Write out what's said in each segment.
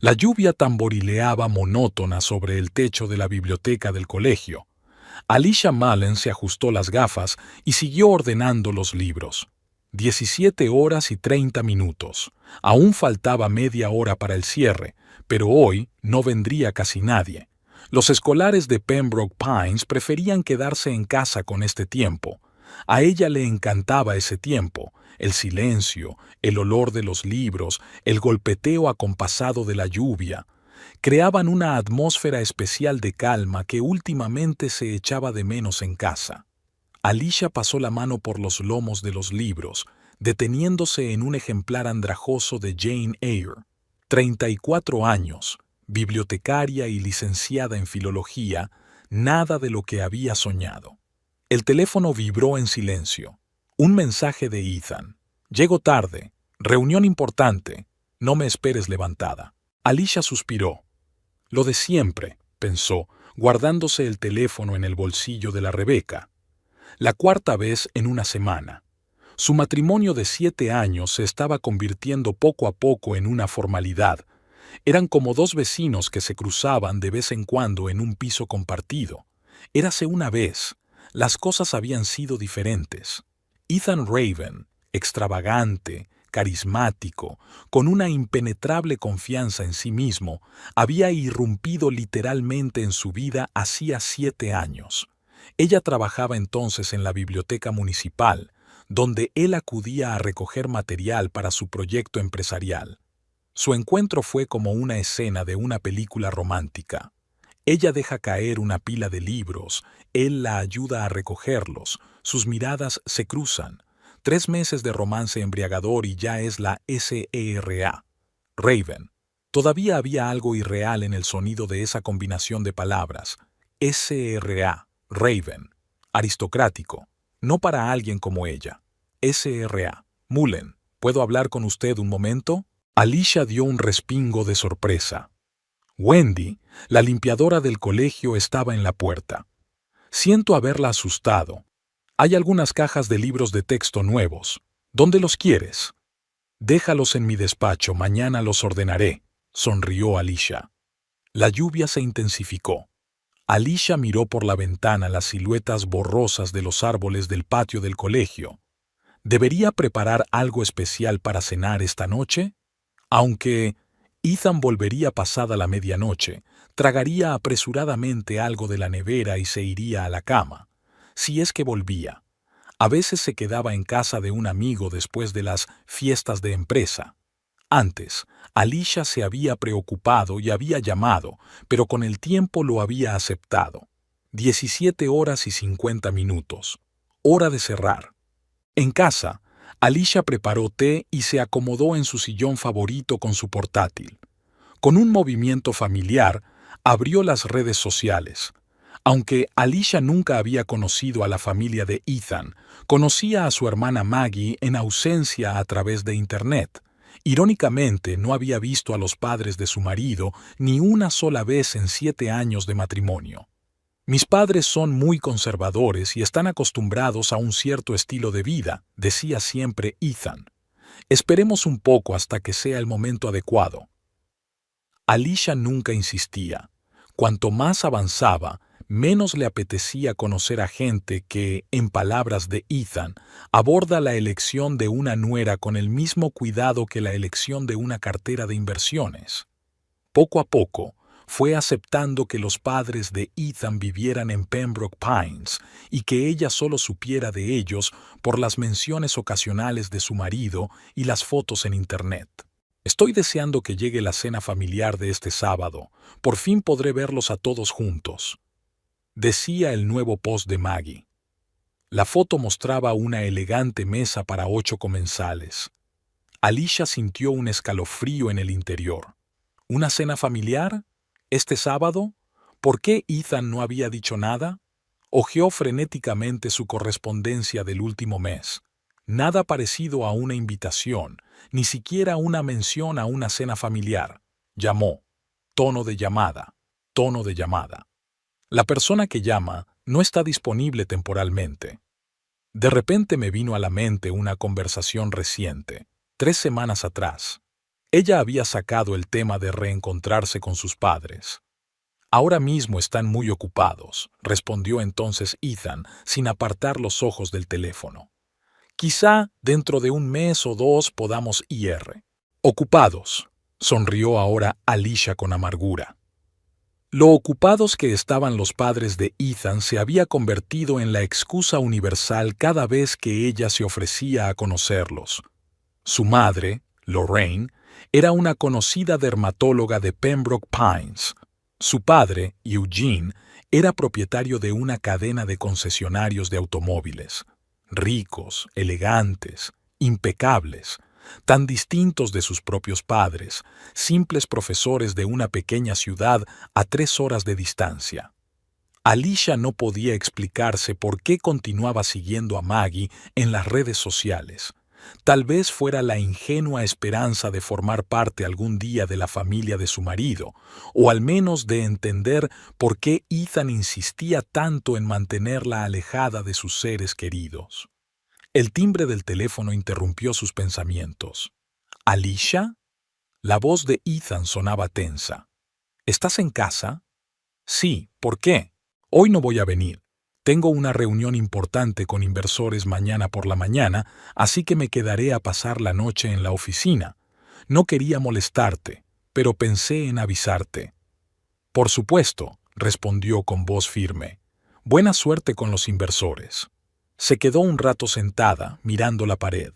La lluvia tamborileaba monótona sobre el techo de la biblioteca del colegio. Alicia Mullen se ajustó las gafas y siguió ordenando los libros. 17 horas y 30 minutos. Aún faltaba media hora para el cierre, pero hoy no vendría casi nadie. Los escolares de Pembroke Pines preferían quedarse en casa con este tiempo. A ella le encantaba ese tiempo, el silencio, el olor de los libros, el golpeteo acompasado de la lluvia. Creaban una atmósfera especial de calma que últimamente se echaba de menos en casa. Alicia pasó la mano por los lomos de los libros, deteniéndose en un ejemplar andrajoso de Jane Eyre. 34 años, bibliotecaria y licenciada en filología, nada de lo que había soñado. El teléfono vibró en silencio. Un mensaje de Ethan. Llego tarde. Reunión importante. No me esperes levantada. Alicia suspiró. Lo de siempre, pensó, guardándose el teléfono en el bolsillo de la Rebeca. La cuarta vez en una semana. Su matrimonio de 7 años se estaba convirtiendo poco a poco en una formalidad. Eran como dos vecinos que se cruzaban de vez en cuando en un piso compartido. Érase una vez. Las cosas habían sido diferentes. Ethan Raven, extravagante, carismático, con una impenetrable confianza en sí mismo, había irrumpido literalmente en su vida hacía 7 años. Ella trabajaba entonces en la biblioteca municipal, donde él acudía a recoger material para su proyecto empresarial. Su encuentro fue como una escena de una película romántica. Ella deja caer una pila de libros, él la ayuda a recogerlos, sus miradas se cruzan. 3 meses de romance embriagador y ya es la SERA. Raven. Todavía había algo irreal en el sonido de esa combinación de palabras. SRA. Raven. Aristocrático. No para alguien como ella. SRA. Mullen. ¿Puedo hablar con usted un momento? Alicia dio un respingo de sorpresa. Wendy, la limpiadora del colegio, estaba en la puerta. Siento haberla asustado. Hay algunas cajas de libros de texto nuevos. ¿Dónde los quieres? Déjalos en mi despacho, mañana los ordenaré, sonrió Alicia. La lluvia se intensificó. Alicia miró por la ventana las siluetas borrosas de los árboles del patio del colegio. ¿Debería preparar algo especial para cenar esta noche? Aunque Ethan volvería pasada la medianoche, tragaría apresuradamente algo de la nevera y se iría a la cama. Si es que volvía. A veces se quedaba en casa de un amigo después de las fiestas de empresa. Antes, Alicia se había preocupado y había llamado, pero con el tiempo lo había aceptado. 17 horas y 50 minutos. Hora de cerrar. En casa, Alicia preparó té y se acomodó en su sillón favorito con su portátil. Con un movimiento familiar, abrió las redes sociales. Aunque Alicia nunca había conocido a la familia de Ethan, conocía a su hermana Maggie en ausencia a través de Internet. Irónicamente, no había visto a los padres de su marido ni una sola vez en 7 años de matrimonio. Mis padres son muy conservadores y están acostumbrados a un cierto estilo de vida, decía siempre Ethan. Esperemos un poco hasta que sea el momento adecuado. Alicia nunca insistía. Cuanto más avanzaba, menos le apetecía conocer a gente que, en palabras de Ethan, aborda la elección de una nuera con el mismo cuidado que la elección de una cartera de inversiones. Poco a poco, fue aceptando que los padres de Ethan vivieran en Pembroke Pines y que ella solo supiera de ellos por las menciones ocasionales de su marido y las fotos en Internet. Estoy deseando que llegue la cena familiar de este sábado. Por fin podré verlos a todos juntos, decía el nuevo post de Maggie. La foto mostraba una elegante mesa para 8 comensales. Alicia sintió un escalofrío en el interior. ¿Una cena familiar? ¿Este sábado? ¿Por qué Ethan no había dicho nada? Hojeó frenéticamente su correspondencia del último mes. Nada parecido a una invitación, ni siquiera una mención a una cena familiar. Llamó. Tono de llamada. Tono de llamada. La persona que llama no está disponible temporalmente. De repente me vino a la mente una conversación reciente, 3 semanas atrás. Ella había sacado el tema de reencontrarse con sus padres. Ahora mismo están muy ocupados, respondió entonces Ethan, sin apartar los ojos del teléfono. Quizá dentro de un mes o dos podamos ir. Ocupados, sonrió ahora Alicia con amargura. Lo ocupados que estaban los padres de Ethan se había convertido en la excusa universal cada vez que ella se ofrecía a conocerlos. Su madre, Lorraine, era una conocida dermatóloga de Pembroke Pines. Su padre, Eugene, era propietario de una cadena de concesionarios de automóviles. Ricos, elegantes, impecables, tan distintos de sus propios padres, simples profesores de una pequeña ciudad a 3 horas de distancia. Alicia no podía explicarse por qué continuaba siguiendo a Maggie en las redes sociales. Tal vez fuera la ingenua esperanza de formar parte algún día de la familia de su marido, o al menos de entender por qué Ethan insistía tanto en mantenerla alejada de sus seres queridos. El timbre del teléfono interrumpió sus pensamientos. ¿Alicia? La voz de Ethan sonaba tensa. ¿Estás en casa? Sí, ¿por qué? Hoy no voy a venir. Tengo una reunión importante con inversores mañana por la mañana, así que me quedaré a pasar la noche en la oficina. No quería molestarte, pero pensé en avisarte. Por supuesto, respondió con voz firme. Buena suerte con los inversores. Se quedó un rato sentada, mirando la pared.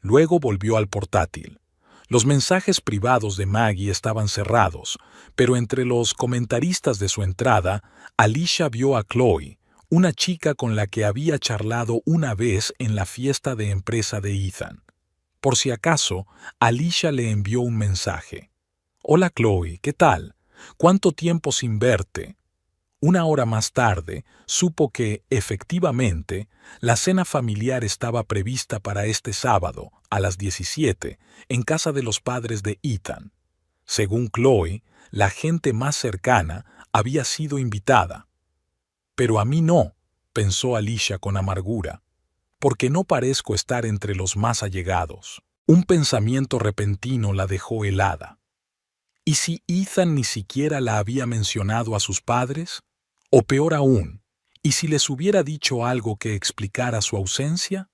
Luego volvió al portátil. Los mensajes privados de Maggie estaban cerrados, pero entre los comentaristas de su entrada, Alicia vio a Chloe, una chica con la que había charlado una vez en la fiesta de empresa de Ethan. Por si acaso, Alicia le envió un mensaje. «Hola Chloe, ¿qué tal? ¿Cuánto tiempo sin verte?» 1 hora más tarde, supo que, efectivamente, la cena familiar estaba prevista para este sábado, a las 17, en casa de los padres de Ethan. Según Chloe, la gente más cercana había sido invitada. Pero a mí no, pensó Alicia con amargura, porque no parezco estar entre los más allegados. Un pensamiento repentino la dejó helada. ¿Y si Ethan ni siquiera la había mencionado a sus padres? O peor aún, ¿y si les hubiera dicho algo que explicara su ausencia?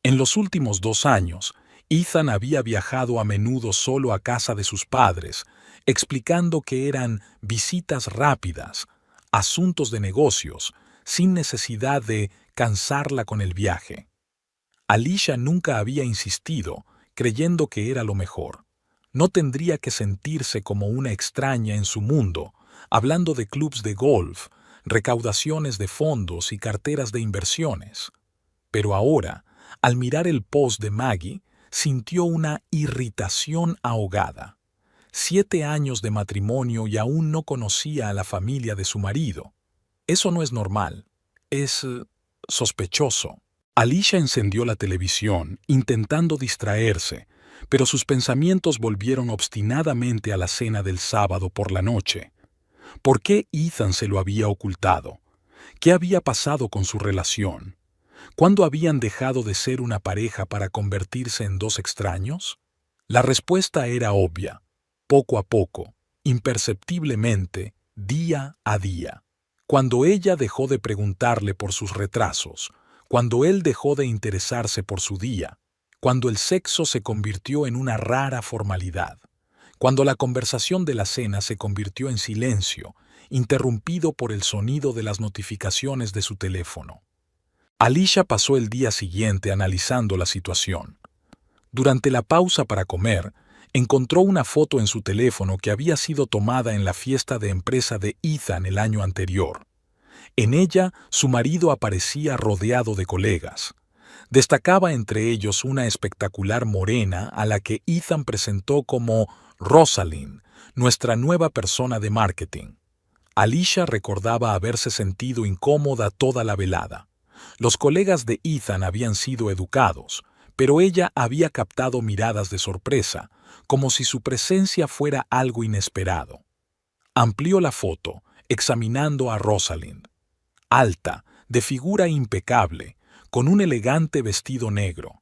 En los últimos 2 años, Ethan había viajado a menudo solo a casa de sus padres, explicando que eran visitas rápidas, asuntos de negocios, sin necesidad de cansarla con el viaje. Alicia nunca había insistido, creyendo que era lo mejor. No tendría que sentirse como una extraña en su mundo, hablando de clubs de golf, recaudaciones de fondos y carteras de inversiones. Pero ahora, al mirar el post de Maggie, sintió una irritación ahogada. 7 años de matrimonio y aún no conocía a la familia de su marido. Eso no es normal. Es sospechoso. Alicia encendió la televisión, intentando distraerse, pero sus pensamientos volvieron obstinadamente a la cena del sábado por la noche. ¿Por qué Ethan se lo había ocultado? ¿Qué había pasado con su relación? ¿Cuándo habían dejado de ser una pareja para convertirse en 2 extraños? La respuesta era obvia. Poco a poco, imperceptiblemente, día a día. Cuando ella dejó de preguntarle por sus retrasos, cuando él dejó de interesarse por su día, cuando el sexo se convirtió en una rara formalidad, cuando la conversación de la cena se convirtió en silencio, interrumpido por el sonido de las notificaciones de su teléfono. Alicia pasó el día siguiente analizando la situación. Durante la pausa para comer, encontró una foto en su teléfono que había sido tomada en la fiesta de empresa de Ethan el año anterior. En ella, su marido aparecía rodeado de colegas. Destacaba entre ellos una espectacular morena a la que Ethan presentó como Rosalind, nuestra nueva persona de marketing. Alicia recordaba haberse sentido incómoda toda la velada. Los colegas de Ethan habían sido educados, pero ella había captado miradas de sorpresa, como si su presencia fuera algo inesperado. Amplió la foto, examinando a Rosalind. Alta, de figura impecable, con un elegante vestido negro.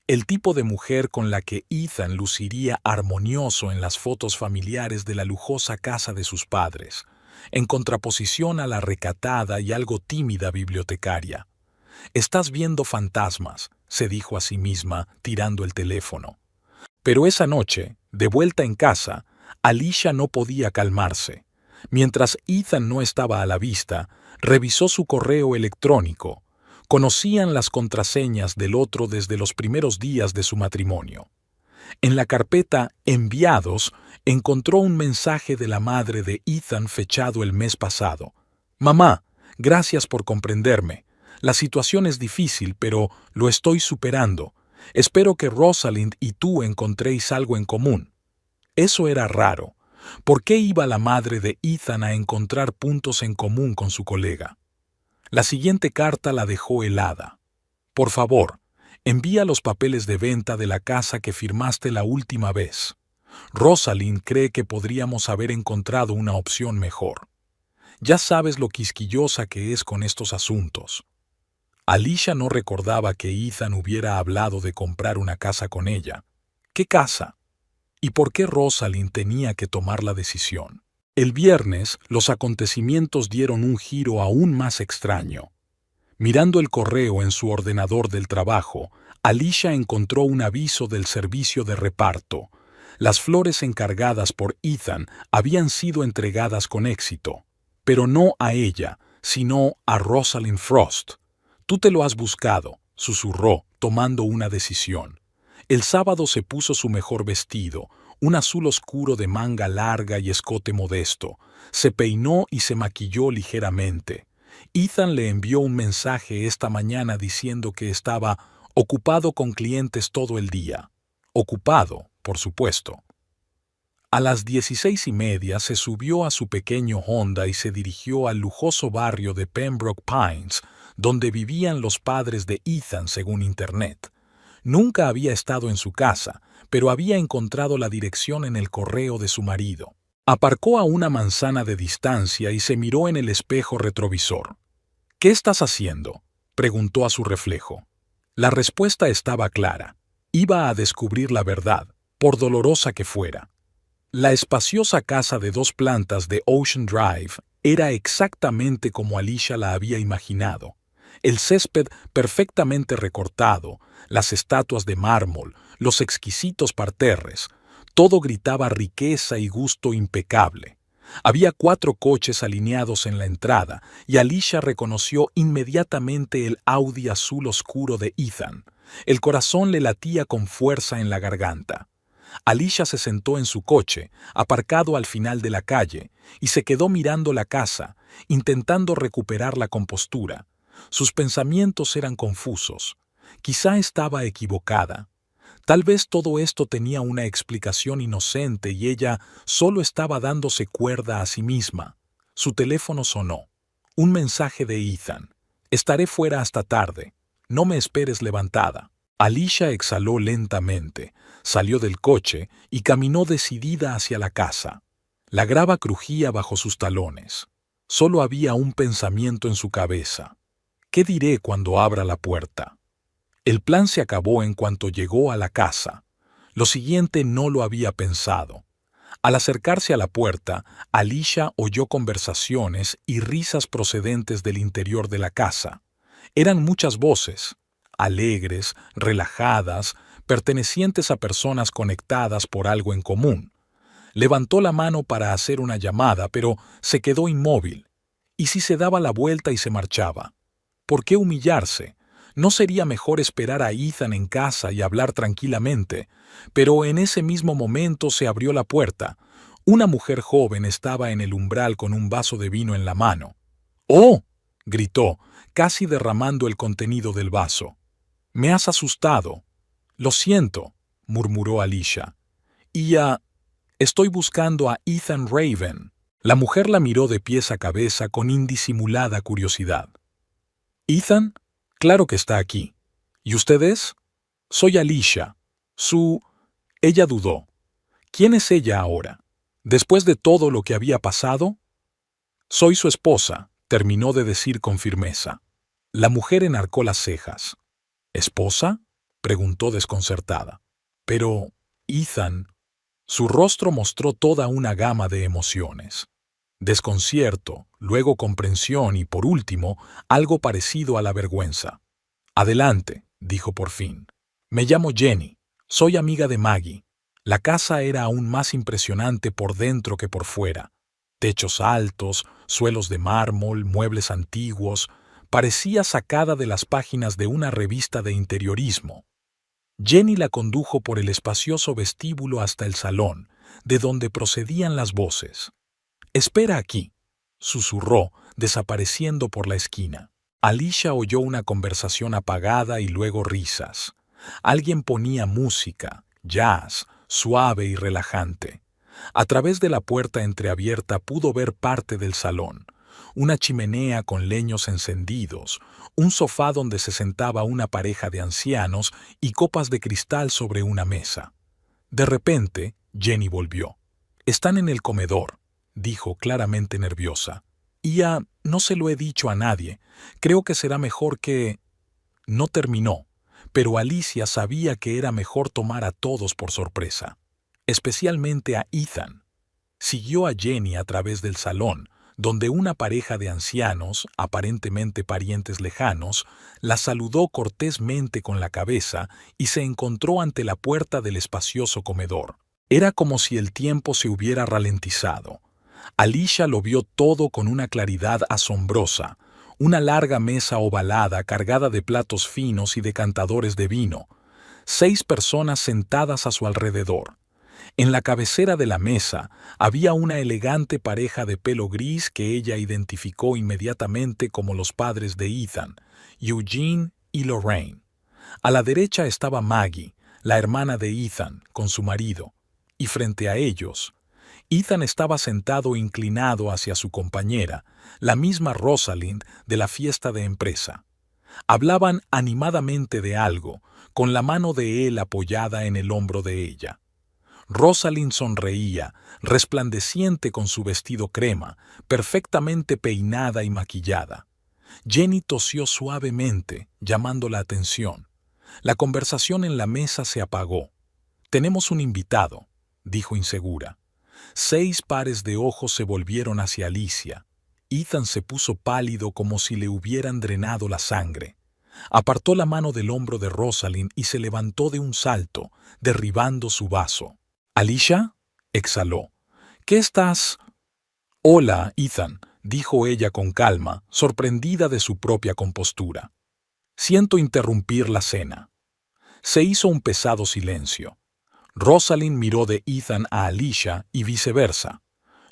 El tipo de mujer con la que Ethan luciría armonioso en las fotos familiares de la lujosa casa de sus padres, en contraposición a la recatada y algo tímida bibliotecaria. «Estás viendo fantasmas», se dijo a sí misma, tirando el teléfono. Pero esa noche, de vuelta en casa, Alicia no podía calmarse. Mientras Ethan no estaba a la vista, revisó su correo electrónico. Conocían las contraseñas del otro desde los primeros días de su matrimonio. En la carpeta Enviados encontró un mensaje de la madre de Ethan fechado el mes pasado. «Mamá, gracias por comprenderme. La situación es difícil, pero lo estoy superando. Espero que Rosalind y tú encontréis algo en común». Eso era raro. ¿Por qué iba la madre de Ethan a encontrar puntos en común con su colega? La siguiente carta la dejó helada. «Por favor, envía los papeles de venta de la casa que firmaste la última vez. Rosalind cree que podríamos haber encontrado una opción mejor. Ya sabes lo quisquillosa que es con estos asuntos». Alicia no recordaba que Ethan hubiera hablado de comprar una casa con ella. ¿Qué casa? ¿Y por qué Rosalind tenía que tomar la decisión? El viernes, los acontecimientos dieron un giro aún más extraño. Mirando el correo en su ordenador del trabajo, Alicia encontró un aviso del servicio de reparto. Las flores encargadas por Ethan habían sido entregadas con éxito, pero no a ella, sino a Rosalind Frost. «Tú te lo has buscado», susurró, tomando una decisión. El sábado se puso su mejor vestido, un azul oscuro de manga larga y escote modesto. Se peinó y se maquilló ligeramente. Ethan le envió un mensaje esta mañana diciendo que estaba ocupado con clientes todo el día. Ocupado, por supuesto. A las 16:30 se subió a su pequeño Honda y se dirigió al lujoso barrio de Pembroke Pines, donde vivían los padres de Ethan según Internet. Nunca había estado en su casa, pero había encontrado la dirección en el correo de su marido. Aparcó a una manzana de distancia y se miró en el espejo retrovisor. «¿Qué estás haciendo?», preguntó a su reflejo. La respuesta estaba clara. Iba a descubrir la verdad, por dolorosa que fuera. La espaciosa casa de 2 plantas de Ocean Drive era exactamente como Alicia la había imaginado. El césped perfectamente recortado, las estatuas de mármol, los exquisitos parterres, todo gritaba riqueza y gusto impecable. Había 4 coches alineados en la entrada y Alicia reconoció inmediatamente el Audi azul oscuro de Ethan. El corazón le latía con fuerza en la garganta. Alicia se sentó en su coche, aparcado al final de la calle, y se quedó mirando la casa, intentando recuperar la compostura. Sus pensamientos eran confusos. Quizá estaba equivocada. Tal vez todo esto tenía una explicación inocente y ella solo estaba dándose cuerda a sí misma. Su teléfono sonó. Un mensaje de Ethan. «Estaré fuera hasta tarde. No me esperes levantada». Alicia exhaló lentamente, salió del coche y caminó decidida hacia la casa. La grava crujía bajo sus talones. Solo había un pensamiento en su cabeza. «¿Qué diré cuando abra la puerta?». El plan se acabó en cuanto llegó a la casa. Lo siguiente no lo había pensado. Al acercarse a la puerta, Alicia oyó conversaciones y risas procedentes del interior de la casa. Eran muchas voces, alegres, relajadas, pertenecientes a personas conectadas por algo en común. Levantó la mano para hacer una llamada, pero se quedó inmóvil. ¿Y si se daba la vuelta y se marchaba? ¿Por qué humillarse? ¿No sería mejor esperar a Ethan en casa y hablar tranquilamente? Pero en ese mismo momento se abrió la puerta. Una mujer joven estaba en el umbral con un vaso de vino en la mano. «¡Oh!», gritó, casi derramando el contenido del vaso. «Me has asustado». «Lo siento», murmuró Alicia. Estoy buscando a Ethan Raven». La mujer la miró de pies a cabeza con indisimulada curiosidad. «¿Ethan? Claro que está aquí. ¿Y usted es?». «Soy Alicia. Ella dudó. ¿Quién es ella ahora? ¿Después de todo lo que había pasado?» «Soy su esposa», terminó de decir con firmeza. La mujer enarcó las cejas. «¿Esposa? preguntó desconcertada. Pero, Ethan, su rostro mostró toda una gama de emociones. Desconcierto, luego comprensión y, por último, algo parecido a la vergüenza. Adelante, dijo por fin. Me llamo Jenny. Soy amiga de Maggie. La casa era aún más impresionante por dentro que por fuera. Techos altos, suelos de mármol, muebles antiguos. Parecía sacada de las páginas de una revista de interiorismo. Jenny la condujo por el espacioso vestíbulo hasta el salón, de donde procedían las voces. «Espera aquí», susurró, desapareciendo por la esquina. Alicia oyó una conversación apagada y luego risas. Alguien ponía música, jazz, suave y relajante. A través de la puerta entreabierta pudo ver parte del salón. Una chimenea con leños encendidos, un sofá donde se sentaba una pareja de ancianos y copas de cristal sobre una mesa. De repente, Jenny volvió. «Están en el comedor», dijo claramente nerviosa. No se lo he dicho a nadie. Creo que será mejor que...» No terminó, pero Alicia sabía que era mejor tomar a todos por sorpresa, especialmente a Ethan. Siguió a Jenny a través del salón, donde una pareja de ancianos, aparentemente parientes lejanos, la saludó cortésmente con la cabeza y se encontró ante la puerta del espacioso comedor. Era como si el tiempo se hubiera ralentizado. Alicia lo vio todo con una claridad asombrosa, una larga mesa ovalada cargada de platos finos y decantadores de vino, 6 personas sentadas a su alrededor. En la cabecera de la mesa había una elegante pareja de pelo gris que ella identificó inmediatamente como los padres de Ethan, Eugene y Lorraine. A la derecha estaba Maggie, la hermana de Ethan, con su marido, y frente a ellos, Ethan estaba sentado inclinado hacia su compañera, la misma Rosalind de la fiesta de empresa. Hablaban animadamente de algo, con la mano de él apoyada en el hombro de ella. Rosalind sonreía, resplandeciente con su vestido crema, perfectamente peinada y maquillada. Jenny tosió suavemente, llamando la atención. La conversación en la mesa se apagó. «Tenemos un invitado», dijo insegura. 6 pares de ojos se volvieron hacia Alicia. Ethan se puso pálido como si le hubieran drenado la sangre. Apartó la mano del hombro de Rosalind y se levantó de un salto, derribando su vaso. «¿Alicia?», exhaló. «¿Qué estás...?» «Hola, Ethan», dijo ella con calma, sorprendida de su propia compostura. «Siento interrumpir la cena». Se hizo un pesado silencio. Rosalind miró de Ethan a Alicia y viceversa.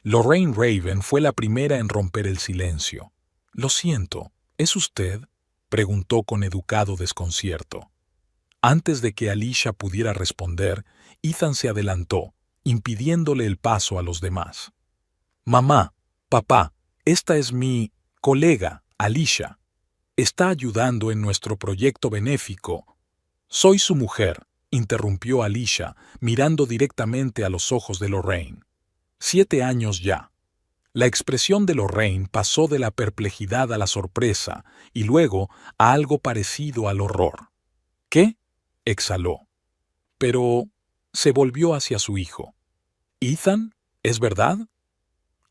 Lorraine Raven fue la primera en romper el silencio. «Lo siento, ¿es usted?», preguntó con educado desconcierto. Antes de que Alicia pudiera responder, Ethan se adelantó, impidiéndole el paso a los demás. «Mamá, papá, esta es mi colega, Alicia. Está ayudando en nuestro proyecto benéfico». «Soy su mujer», interrumpió Alicia, mirando directamente a los ojos de Lorraine. 7 años ya. La expresión de Lorraine pasó de la perplejidad a la sorpresa y luego a algo parecido al horror. «¿Qué?», exhaló. Pero se volvió hacia su hijo. «¿Ethan? ¿Es verdad?».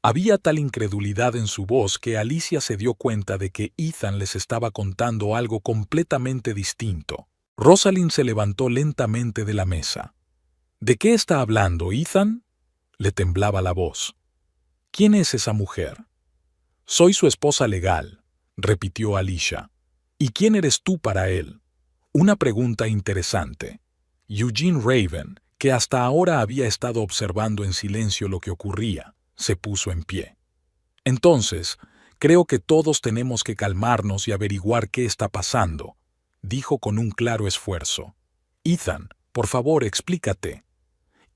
Había tal incredulidad en su voz que Alicia se dio cuenta de que Ethan les estaba contando algo completamente distinto. Rosalind se levantó lentamente de la mesa. «¿De qué está hablando, Ethan?», le temblaba la voz. «¿Quién es esa mujer?». «Soy su esposa legal», repitió Alicia. «¿Y quién eres tú para él?». Una pregunta interesante. Eugene Raven, que hasta ahora había estado observando en silencio lo que ocurría, se puso en pie. «Entonces, creo que todos tenemos que calmarnos y averiguar qué está pasando», dijo con un claro esfuerzo. «Ethan, por favor, explícate».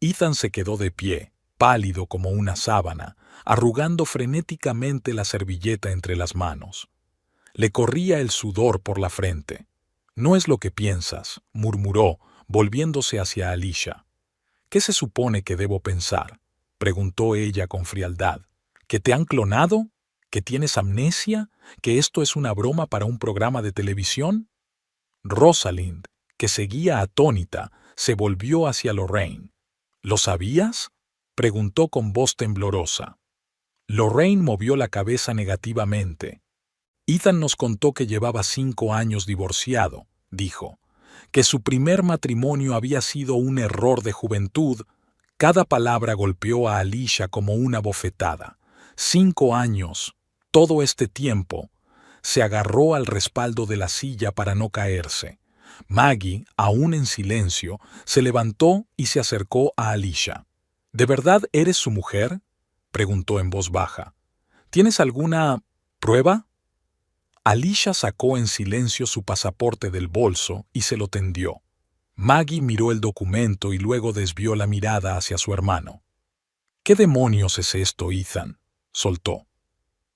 Ethan se quedó de pie, pálido como una sábana, arrugando frenéticamente la servilleta entre las manos. Le corría el sudor por la frente. «No es lo que piensas», murmuró, volviéndose hacia Alicia. «¿Qué se supone que debo pensar?», preguntó ella con frialdad. «¿Que te han clonado? ¿Que tienes amnesia? ¿Que esto es una broma para un programa de televisión?». Rosalind, que seguía atónita, se volvió hacia Lorraine. ¿Lo sabías?, preguntó con voz temblorosa. Lorraine movió la cabeza negativamente. Ethan nos contó que llevaba 5 años divorciado, dijo, que su primer matrimonio había sido un error de juventud. Cada palabra golpeó a Alicia como una bofetada. 5 años, todo este tiempo. Se agarró al respaldo de la silla para no caerse. Maggie, aún en silencio, se levantó y se acercó a Alicia. ¿De verdad eres su mujer?, preguntó en voz baja. ¿Tienes alguna prueba? Alicia sacó en silencio su pasaporte del bolso y se lo tendió. Maggie miró el documento y luego desvió la mirada hacia su hermano. ¿Qué demonios es esto, Ethan?, soltó.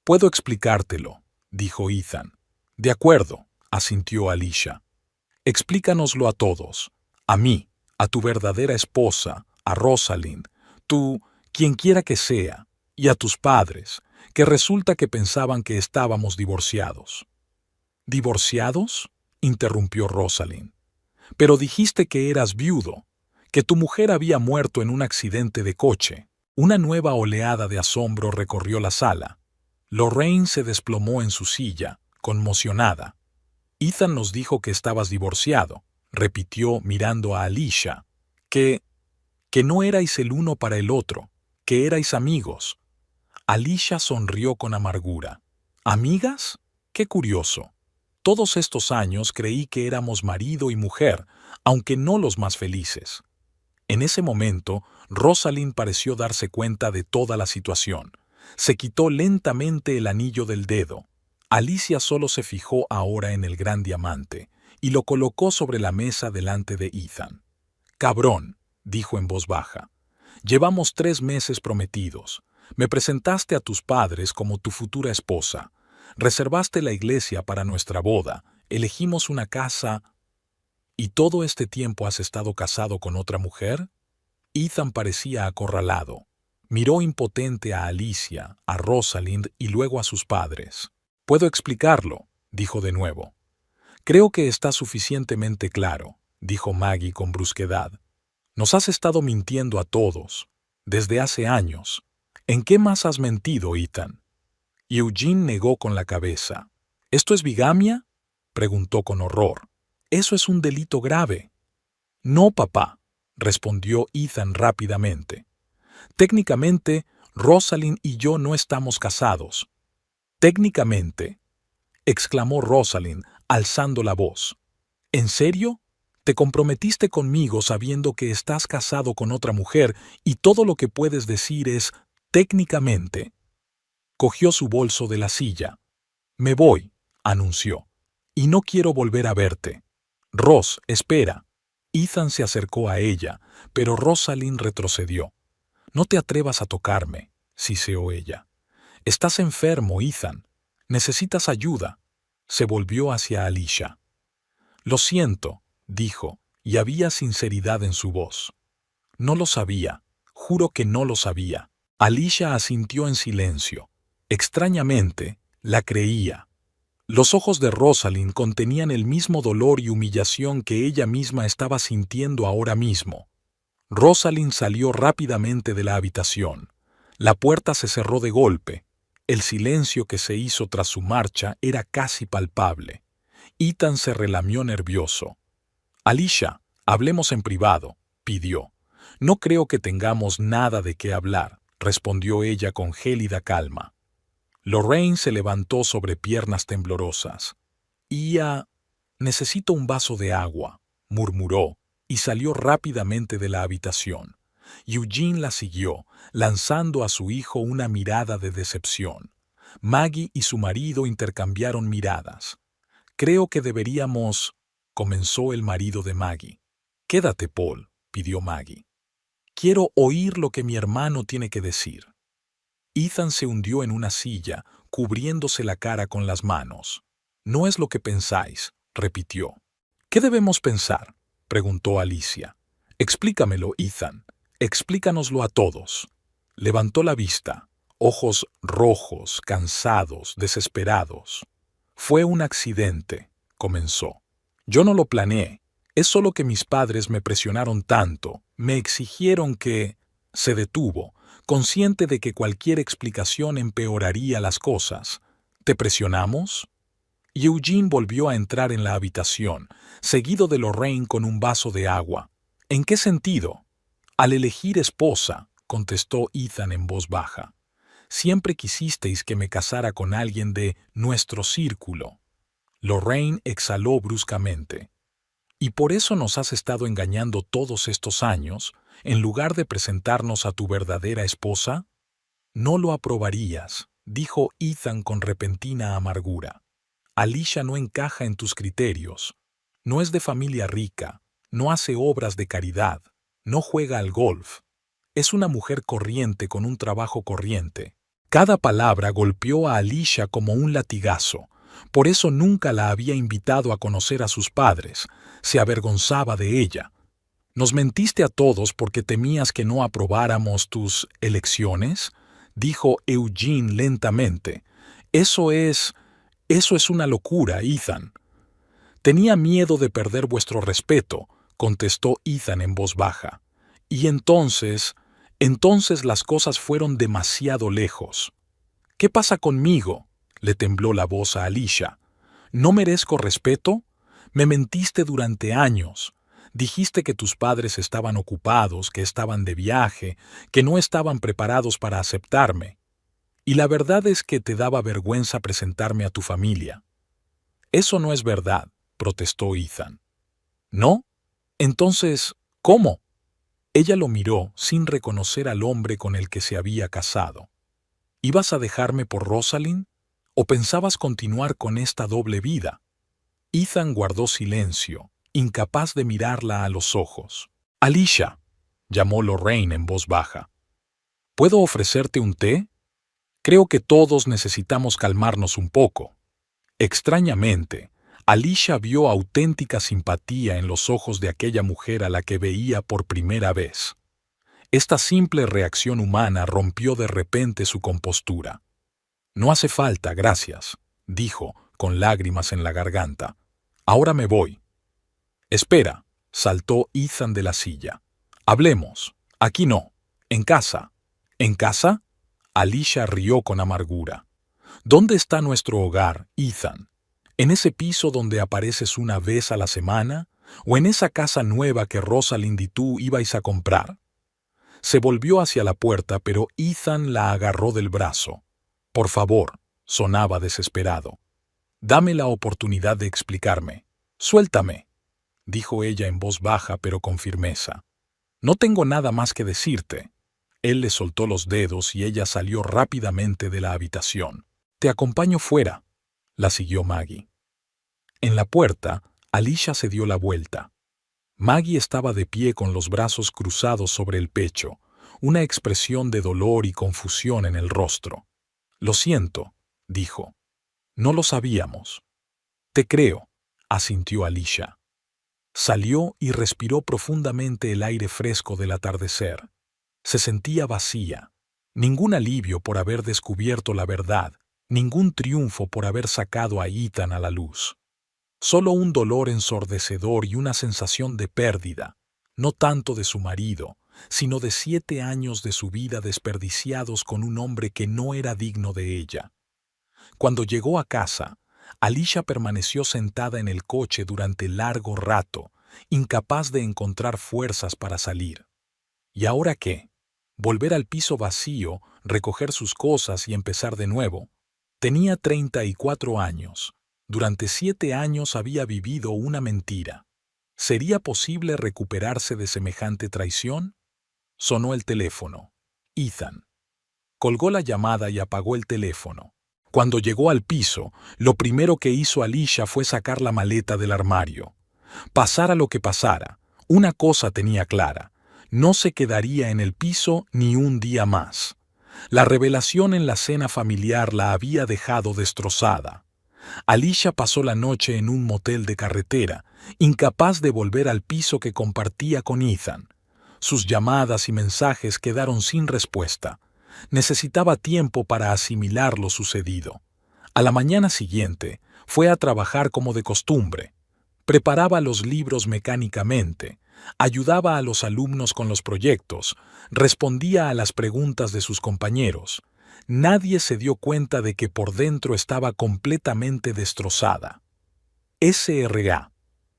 Puedo explicártelo, dijo Ethan. De acuerdo, asintió Alicia. Explícanoslo a todos. A mí, a tu verdadera esposa, a Rosalind, tú, quien quiera que sea, y a tus padres, que resulta que pensaban que estábamos divorciados. ¿Divorciados?, interrumpió Rosalind. Pero dijiste que eras viudo, que tu mujer había muerto en un accidente de coche. Una nueva oleada de asombro recorrió la sala. Lorraine se desplomó en su silla, conmocionada. Ethan nos dijo que estabas divorciado, repitió mirando a Alicia. Que no erais el uno para el otro, que erais amigos. Alicia sonrió con amargura. ¿Amigas? ¡Qué curioso! Todos estos años creí que éramos marido y mujer, aunque no los más felices. En ese momento, Rosalind pareció darse cuenta de toda la situación. Se quitó lentamente el anillo del dedo. Alicia solo se fijó ahora en el gran diamante y lo colocó sobre la mesa delante de Ethan. «Cabrón», dijo en voz baja. «Llevamos 3 meses prometidos. Me presentaste a tus padres como tu futura esposa. Reservaste la iglesia para nuestra boda. Elegimos una casa. ¿Y todo este tiempo has estado casado con otra mujer?» Ethan parecía acorralado. Miró impotente a Alicia, a Rosalind y luego a sus padres. «Puedo explicarlo», dijo de nuevo. «Creo que está suficientemente claro», dijo Maggie con brusquedad. «Nos has estado mintiendo a todos, desde hace años. ¿En qué más has mentido, Ethan?» Eugene negó con la cabeza. «¿Esto es bigamia?», preguntó con horror. «Eso es un delito grave». «No, papá», respondió Ethan rápidamente. «Técnicamente, Rosalind y yo no estamos casados». «¿Técnicamente?», exclamó Rosalind, alzando la voz. «¿En serio? Te comprometiste conmigo sabiendo que estás casado con otra mujer y todo lo que puedes decir es técnicamente». Cogió su bolso de la silla. «Me voy», anunció, «y no quiero volver a verte». «Ross, espera». Ethan se acercó a ella, pero Rosalind retrocedió. «No te atrevas a tocarme», siseó ella. «Estás enfermo, Ethan. Necesitas ayuda». Se volvió hacia Alicia. «Lo siento», dijo, y había sinceridad en su voz. «No lo sabía. Juro que no lo sabía». Alicia asintió en silencio. Extrañamente, la creía. Los ojos de Rosalind contenían el mismo dolor y humillación que ella misma estaba sintiendo ahora mismo. Rosalind salió rápidamente de la habitación. La puerta se cerró de golpe. El silencio que se hizo tras su marcha era casi palpable. Ethan se relamió nervioso. «Alicia, hablemos en privado», pidió. «No creo que tengamos nada de qué hablar», respondió ella con gélida calma. Lorraine se levantó sobre piernas temblorosas. «Necesito un vaso de agua», murmuró, y salió rápidamente de la habitación. Eugene la siguió, lanzando a su hijo una mirada de decepción. Maggie y su marido intercambiaron miradas. «Creo que deberíamos», comenzó el marido de Maggie. «Quédate, Paul», pidió Maggie. «Quiero oír lo que mi hermano tiene que decir». Ethan se hundió en una silla, cubriéndose la cara con las manos. «No es lo que pensáis», repitió. «¿Qué debemos pensar?», preguntó Alicia. «Explícamelo, Ethan. Explícanoslo a todos». Levantó la vista, ojos rojos, cansados, desesperados. «Fue un accidente», comenzó. «Yo no lo planeé. Es solo que mis padres me presionaron tanto, me exigieron que... Se detuvo, consciente de que cualquier explicación empeoraría las cosas. ¿Te presionamos? Y Eugene volvió a entrar en la habitación, seguido de Lorraine con un vaso de agua. ¿En qué sentido? Al elegir esposa, contestó Ethan en voz baja. Siempre quisisteis que me casara con alguien de nuestro círculo. Lorraine exhaló bruscamente. ¿Y por eso nos has estado engañando todos estos años, en lugar de presentarnos a tu verdadera esposa? No lo aprobarías, dijo Ethan con repentina amargura. Alicia no encaja en tus criterios. No es de familia rica, no hace obras de caridad, no juega al golf. Es una mujer corriente con un trabajo corriente. Cada palabra golpeó a Alicia como un latigazo. Por eso nunca la había invitado a conocer a sus padres. Se avergonzaba de ella. ¿Nos mentiste a todos porque temías que no aprobáramos tus elecciones?, dijo Eugene lentamente. Eso es una locura, Ethan. Tenía miedo de perder vuestro respeto, contestó Ethan en voz baja. Y entonces las cosas fueron demasiado lejos. ¿Qué pasa conmigo?, le tembló la voz a Alicia. ¿No merezco respeto? Me mentiste durante años. Dijiste que tus padres estaban ocupados, que estaban de viaje, que no estaban preparados para aceptarme. Y la verdad es que te daba vergüenza presentarme a tu familia. Eso no es verdad, protestó Ethan. ¿No? Entonces, ¿cómo? Ella lo miró sin reconocer al hombre con el que se había casado. ¿Ibas a dejarme por Rosalind? ¿O pensabas continuar con esta doble vida? Ethan guardó silencio, incapaz de mirarla a los ojos. Alicia, llamó Lorraine en voz baja. ¿Puedo ofrecerte un té? Creo que todos necesitamos calmarnos un poco. Extrañamente, Alicia vio auténtica simpatía en los ojos de aquella mujer a la que veía por primera vez. Esta simple reacción humana rompió de repente su compostura. No hace falta, gracias, dijo, con lágrimas en la garganta. Ahora me voy. Espera, saltó Ethan de la silla. Hablemos. Aquí no. En casa. ¿En casa? Alicia rió con amargura. ¿Dónde está nuestro hogar, Ethan? ¿En ese piso donde apareces una vez a la semana? ¿O en esa casa nueva que Rosalind y tú ibais a comprar? Se volvió hacia la puerta, pero Ethan la agarró del brazo. Por favor, sonaba desesperado. Dame la oportunidad de explicarme. Suéltame, dijo ella en voz baja pero con firmeza. No tengo nada más que decirte. Él le soltó los dedos y ella salió rápidamente de la habitación. Te acompaño fuera, la siguió Maggie. En la puerta, Alicia se dio la vuelta. Maggie estaba de pie con los brazos cruzados sobre el pecho, una expresión de dolor y confusión en el rostro. Lo siento, dijo. No lo sabíamos. Te creo, asintió Alicia. Salió y respiró profundamente el aire fresco del atardecer. Se sentía vacía. Ningún alivio por haber descubierto la verdad, ningún triunfo por haber sacado a Ethan a la luz. Solo un dolor ensordecedor y una sensación de pérdida, no tanto de su marido, sino de 7 años de su vida desperdiciados con un hombre que no era digno de ella. Cuando llegó a casa, Alicia permaneció sentada en el coche durante largo rato, incapaz de encontrar fuerzas para salir. ¿Y ahora qué? ¿Volver al piso vacío, recoger sus cosas y empezar de nuevo? Tenía 34 años. Durante 7 años había vivido una mentira. ¿Sería posible recuperarse de semejante traición? Sonó el teléfono. Ethan. Colgó la llamada y apagó el teléfono. Cuando llegó al piso, lo primero que hizo Alicia fue sacar la maleta del armario. Pasara lo que pasara, una cosa tenía clara: no se quedaría en el piso ni un día más. La revelación en la cena familiar la había dejado destrozada. Alicia pasó la noche en un motel de carretera, incapaz de volver al piso que compartía con Ethan. Sus llamadas y mensajes quedaron sin respuesta. Necesitaba tiempo para asimilar lo sucedido. A la mañana siguiente, fue a trabajar como de costumbre. Preparaba los libros mecánicamente, ayudaba a los alumnos con los proyectos, respondía a las preguntas de sus compañeros. Nadie se dio cuenta de que por dentro estaba completamente destrozada. S.R.A.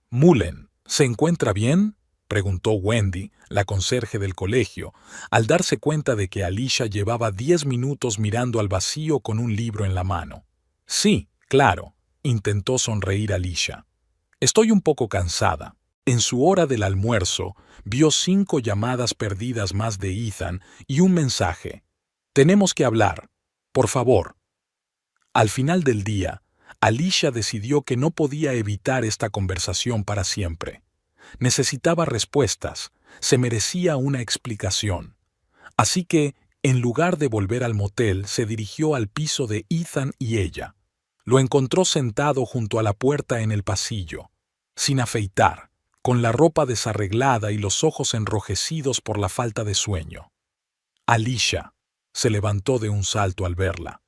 Mullen, ¿se encuentra bien?, preguntó Wendy, la conserje del colegio, al darse cuenta de que Alicia llevaba 10 minutos mirando al vacío con un libro en la mano. Sí, claro, intentó sonreír Alicia. Estoy un poco cansada. En su hora del almuerzo, vio 5 llamadas perdidas más de Ethan y un mensaje. Tenemos que hablar. Por favor. Al final del día, Alicia decidió que no podía evitar esta conversación para siempre. Necesitaba respuestas, se merecía una explicación. Así que, en lugar de volver al motel, se dirigió al piso de Ethan y ella. Lo encontró sentado junto a la puerta en el pasillo, sin afeitar, con la ropa desarreglada y los ojos enrojecidos por la falta de sueño. Alicia se levantó de un salto al verla.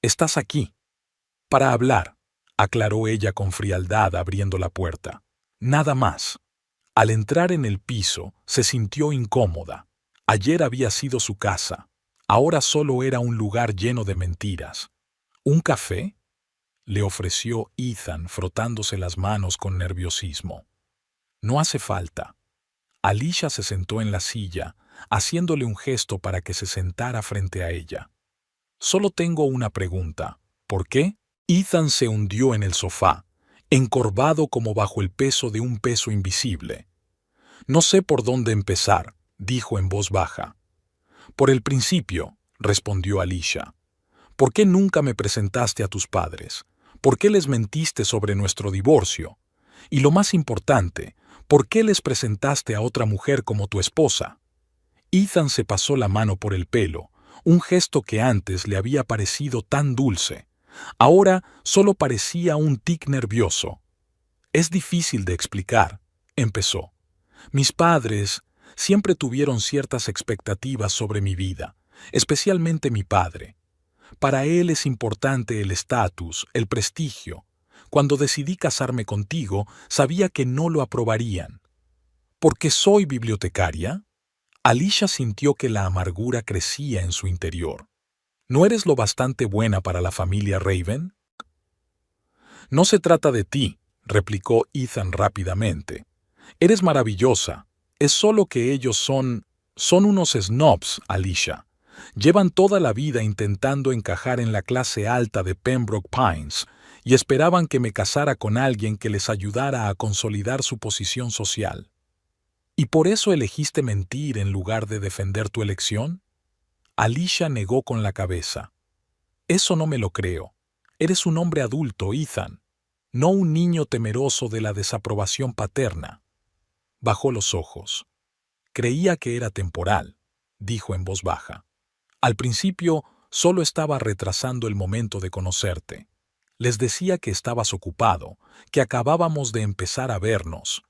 «Estás aquí». «Para hablar», aclaró ella con frialdad abriendo la puerta. «Nada más». Al entrar en el piso, se sintió incómoda. Ayer había sido su casa. Ahora solo era un lugar lleno de mentiras. ¿Un café?, le ofreció Ethan frotándose las manos con nerviosismo. «No hace falta». Alicia se sentó en la silla, haciéndole un gesto para que se sentara frente a ella. «Solo tengo una pregunta. ¿Por qué?» Ethan se hundió en el sofá, encorvado como bajo el peso de un peso invisible. «No sé por dónde empezar», dijo en voz baja. «Por el principio», respondió Alicia. «¿Por qué nunca me presentaste a tus padres? ¿Por qué les mentiste sobre nuestro divorcio? Y lo más importante, ¿por qué les presentaste a otra mujer como tu esposa?» Ethan se pasó la mano por el pelo, un gesto que antes le había parecido tan dulce. Ahora solo parecía un tic nervioso. «Es difícil de explicar», empezó. «Mis padres siempre tuvieron ciertas expectativas sobre mi vida, especialmente mi padre. Para él es importante el estatus, el prestigio. Cuando decidí casarme contigo, sabía que no lo aprobarían». «¿Por qué soy bibliotecaria?» Alicia sintió que la amargura crecía en su interior. «¿No eres lo bastante buena para la familia Raven?» «No se trata de ti», replicó Ethan rápidamente. «Eres maravillosa. Es solo que ellos son unos snobs, Alicia. Llevan toda la vida intentando encajar en la clase alta de Pembroke Pines y esperaban que me casara con alguien que les ayudara a consolidar su posición social. ¿Y por eso elegiste mentir en lugar de defender tu elección?» Alicia negó con la cabeza. «Eso no me lo creo. Eres un hombre adulto, Ethan, no un niño temeroso de la desaprobación paterna». Bajó los ojos. «Creía que era temporal», dijo en voz baja. «Al principio solo estaba retrasando el momento de conocerte. Les decía que estabas ocupado, que acabábamos de empezar a vernos.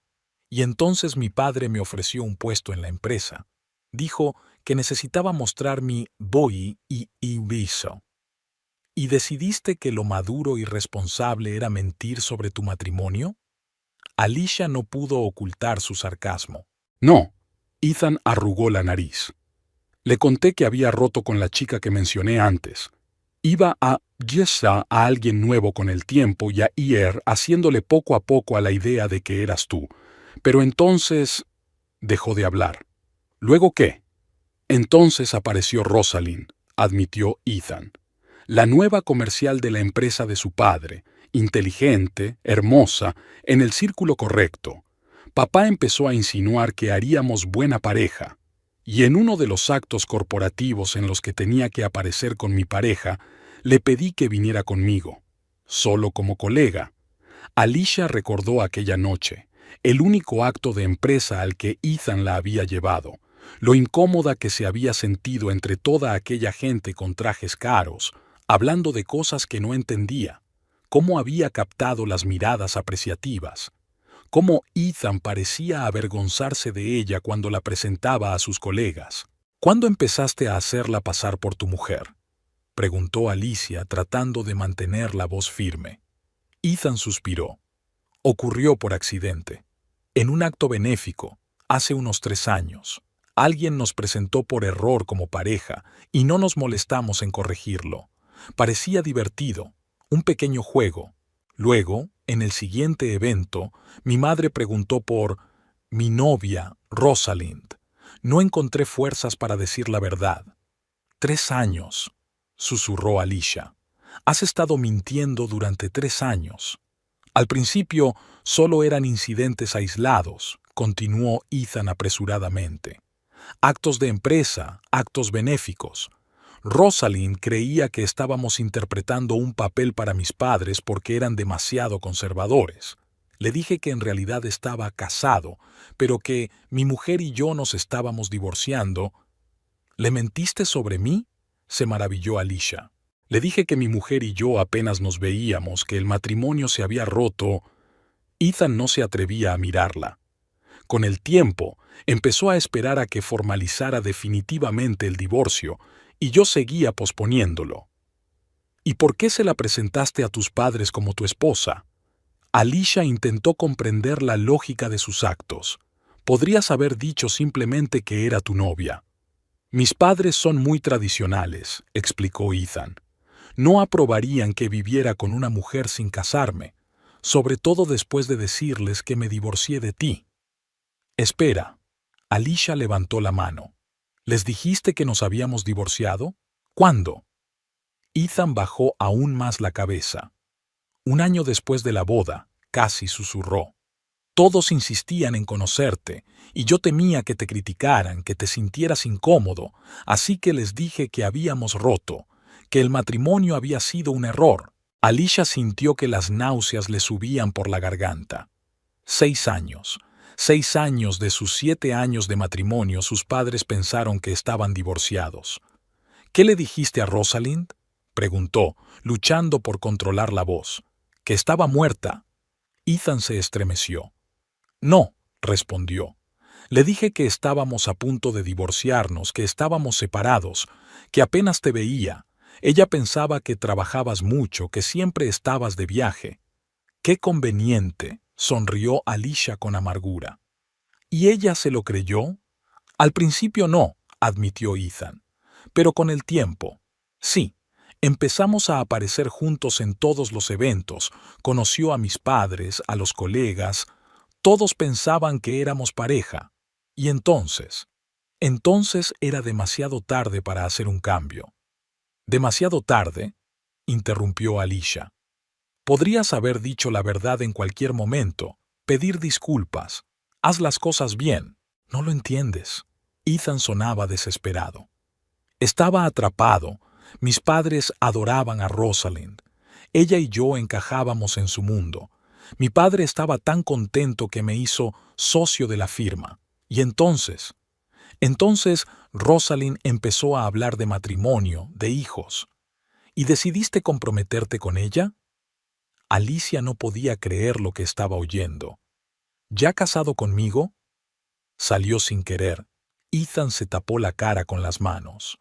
Y entonces mi padre me ofreció un puesto en la empresa. Dijo que necesitaba mostrar mi boi y viso. ¿Y decidiste que lo maduro y responsable era mentir sobre tu matrimonio?» Alicia no pudo ocultar su sarcasmo. «No». Ethan arrugó la nariz. «Le conté que había roto con la chica que mencioné antes. Iba a gestar a alguien nuevo con el tiempo y a ir haciéndole poco a poco a la idea de que eras tú. Pero entonces...» Dejó de hablar. «¿Luego qué?» «Entonces apareció Rosalind», admitió Ethan. «La nueva comercial de la empresa de su padre, inteligente, hermosa, en el círculo correcto. Papá empezó a insinuar que haríamos buena pareja, y en uno de los actos corporativos en los que tenía que aparecer con mi pareja, le pedí que viniera conmigo, solo como colega». Alicia recordó aquella noche, el único acto de empresa al que Ethan la había llevado, lo incómoda que se había sentido entre toda aquella gente con trajes caros, hablando de cosas que no entendía, cómo había captado las miradas apreciativas, cómo Ethan parecía avergonzarse de ella cuando la presentaba a sus colegas. «¿Cuándo empezaste a hacerla pasar por tu mujer?», preguntó Alicia tratando de mantener la voz firme. Ethan suspiró. Ocurrió por accidente. En un acto benéfico, hace unos 3 años, alguien nos presentó por error como pareja y no nos molestamos en corregirlo. Parecía divertido, un pequeño juego. Luego, en el siguiente evento, mi madre preguntó por mi novia, Rosalind. No encontré fuerzas para decir la verdad. 3 años, susurró Alicia. Has estado mintiendo durante 3 años. Al principio solo eran incidentes aislados, continuó Ethan apresuradamente. Actos de empresa, actos benéficos. Rosalind creía que estábamos interpretando un papel para mis padres porque eran demasiado conservadores. Le dije que en realidad estaba casado, pero que mi mujer y yo nos estábamos divorciando. ¿Le mentiste sobre mí?, se maravilló Alicia. Le dije que mi mujer y yo apenas nos veíamos, que el matrimonio se había roto. Ethan no se atrevía a mirarla. Con el tiempo, empezó a esperar a que formalizara definitivamente el divorcio, y yo seguía posponiéndolo. ¿Y por qué se la presentaste a tus padres como tu esposa? Alicia intentó comprender la lógica de sus actos. Podrías haber dicho simplemente que era tu novia. Mis padres son muy tradicionales, explicó Ethan. No aprobarían que viviera con una mujer sin casarme, sobre todo después de decirles que me divorcié de ti. Espera. Alicia levantó la mano. ¿Les dijiste que nos habíamos divorciado? ¿Cuándo? Ethan bajó aún más la cabeza. 1 año después de la boda, casi susurró. Todos insistían en conocerte, y yo temía que te criticaran, que te sintieras incómodo, así que les dije que habíamos roto, que el matrimonio había sido un error. Alicia sintió que las náuseas le subían por la garganta. 6 años. 6 años de sus 7 años de matrimonio, sus padres pensaron que estaban divorciados. ¿Qué le dijiste a Rosalind?, preguntó, luchando por controlar la voz. Que estaba muerta. Ethan se estremeció. No, respondió. Le dije que estábamos a punto de divorciarnos, que estábamos separados, que apenas te veía. Ella pensaba que trabajabas mucho, que siempre estabas de viaje. ¡Qué conveniente!, sonrió Alicia con amargura. ¿Y ella se lo creyó? Al principio no, admitió Ethan. Pero con el tiempo, sí. Empezamos a aparecer juntos en todos los eventos. Conoció a mis padres, a los colegas. Todos pensaban que éramos pareja. Y entonces era demasiado tarde para hacer un cambio. ¿Demasiado tarde?, interrumpió Alicia. Podrías haber dicho la verdad en cualquier momento, pedir disculpas. Haz las cosas bien. No lo entiendes. Ethan sonaba desesperado. Estaba atrapado. Mis padres adoraban a Rosalind. Ella y yo encajábamos en su mundo. Mi padre estaba tan contento que me hizo socio de la firma. Y entonces Rosalind empezó a hablar de matrimonio, de hijos. ¿Y decidiste comprometerte con ella? Alicia no podía creer lo que estaba oyendo. ¿Ya casado conmigo? Salió sin querer. Ethan se tapó la cara con las manos.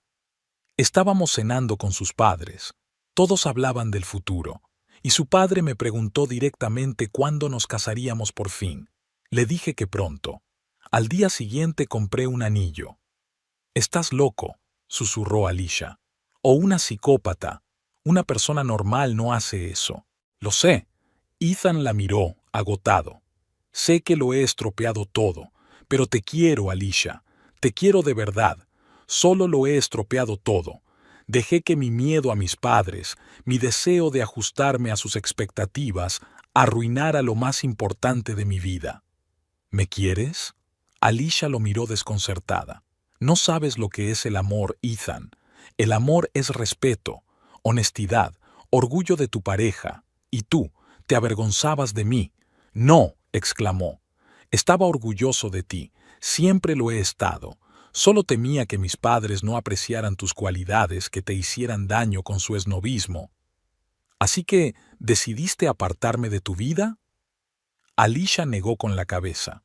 Estábamos cenando con sus padres. Todos hablaban del futuro. Y su padre me preguntó directamente cuándo nos casaríamos por fin. Le dije que pronto. Al día siguiente compré un anillo. «Estás loco», susurró Alicia. «O una psicópata. Una persona normal no hace eso». «Lo sé». Ethan la miró, agotado. «Sé que lo he estropeado todo, pero te quiero, Alicia. Te quiero de verdad. Solo lo he estropeado todo. Dejé que mi miedo a mis padres, mi deseo de ajustarme a sus expectativas, arruinara lo más importante de mi vida». «¿Me quieres?». Alicia lo miró desconcertada. «No sabes lo que es el amor, Ethan. El amor es respeto, honestidad, orgullo de tu pareja. Y tú, te avergonzabas de mí». «No», exclamó. «Estaba orgulloso de ti. Siempre lo he estado. Solo temía que mis padres no apreciaran tus cualidades, que te hicieran daño con su esnobismo». «¿Así que decidiste apartarme de tu vida?». Alicia negó con la cabeza.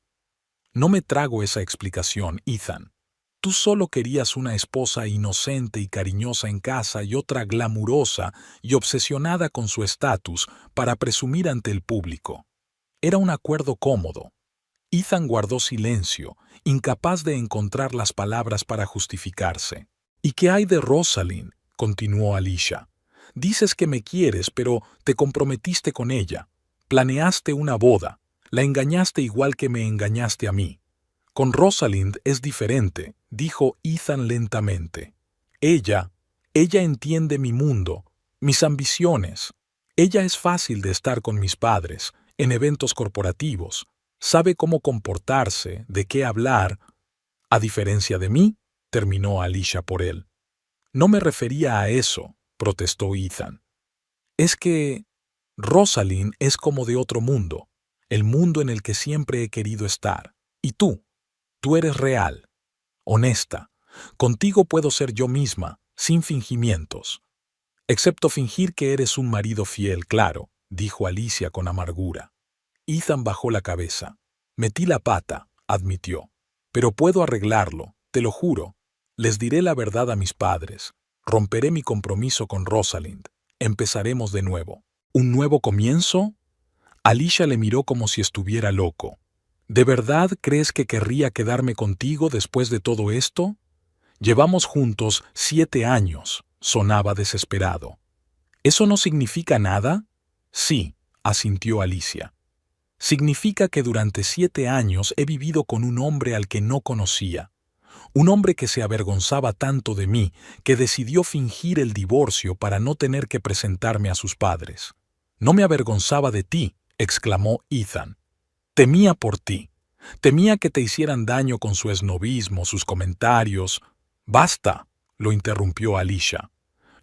«No me trago esa explicación, Ethan. Tú solo querías una esposa inocente y cariñosa en casa y otra glamurosa y obsesionada con su estatus para presumir ante el público. Era un acuerdo cómodo. Ethan guardó silencio, incapaz de encontrar las palabras para justificarse. ¿Y qué hay de Rosalind?, continuó Alicia. Dices que me quieres, pero te comprometiste con ella. Planeaste una boda. La engañaste igual que me engañaste a mí. Con Rosalind es diferente, dijo Ethan lentamente. Ella entiende mi mundo, mis ambiciones. Ella es fácil de estar con mis padres, en eventos corporativos. Sabe cómo comportarse, de qué hablar. A diferencia de mí, terminó Alicia por él. No me refería a eso, protestó Ethan. Es que Rosalind es como de otro mundo, el mundo en el que siempre he querido estar. Y tú eres real, honesta. Contigo puedo ser yo misma, sin fingimientos. Excepto fingir que eres un marido fiel, claro, dijo Alicia con amargura. Ethan bajó la cabeza. Metí la pata, admitió. Pero puedo arreglarlo, te lo juro. Les diré la verdad a mis padres. Romperé mi compromiso con Rosalind. Empezaremos de nuevo. ¿Un nuevo comienzo? Alicia le miró como si estuviera loco. ¿De verdad crees que querría quedarme contigo después de todo esto? Llevamos juntos 7 años, sonaba desesperado. ¿Eso no significa nada? Sí, asintió Alicia. Significa que durante 7 años he vivido con un hombre al que no conocía. Un hombre que se avergonzaba tanto de mí que decidió fingir el divorcio para no tener que presentarme a sus padres. No me avergonzaba de ti, exclamó Ethan. Temía por ti. Temía que te hicieran daño con su esnobismo, sus comentarios. Basta, lo interrumpió Alicia.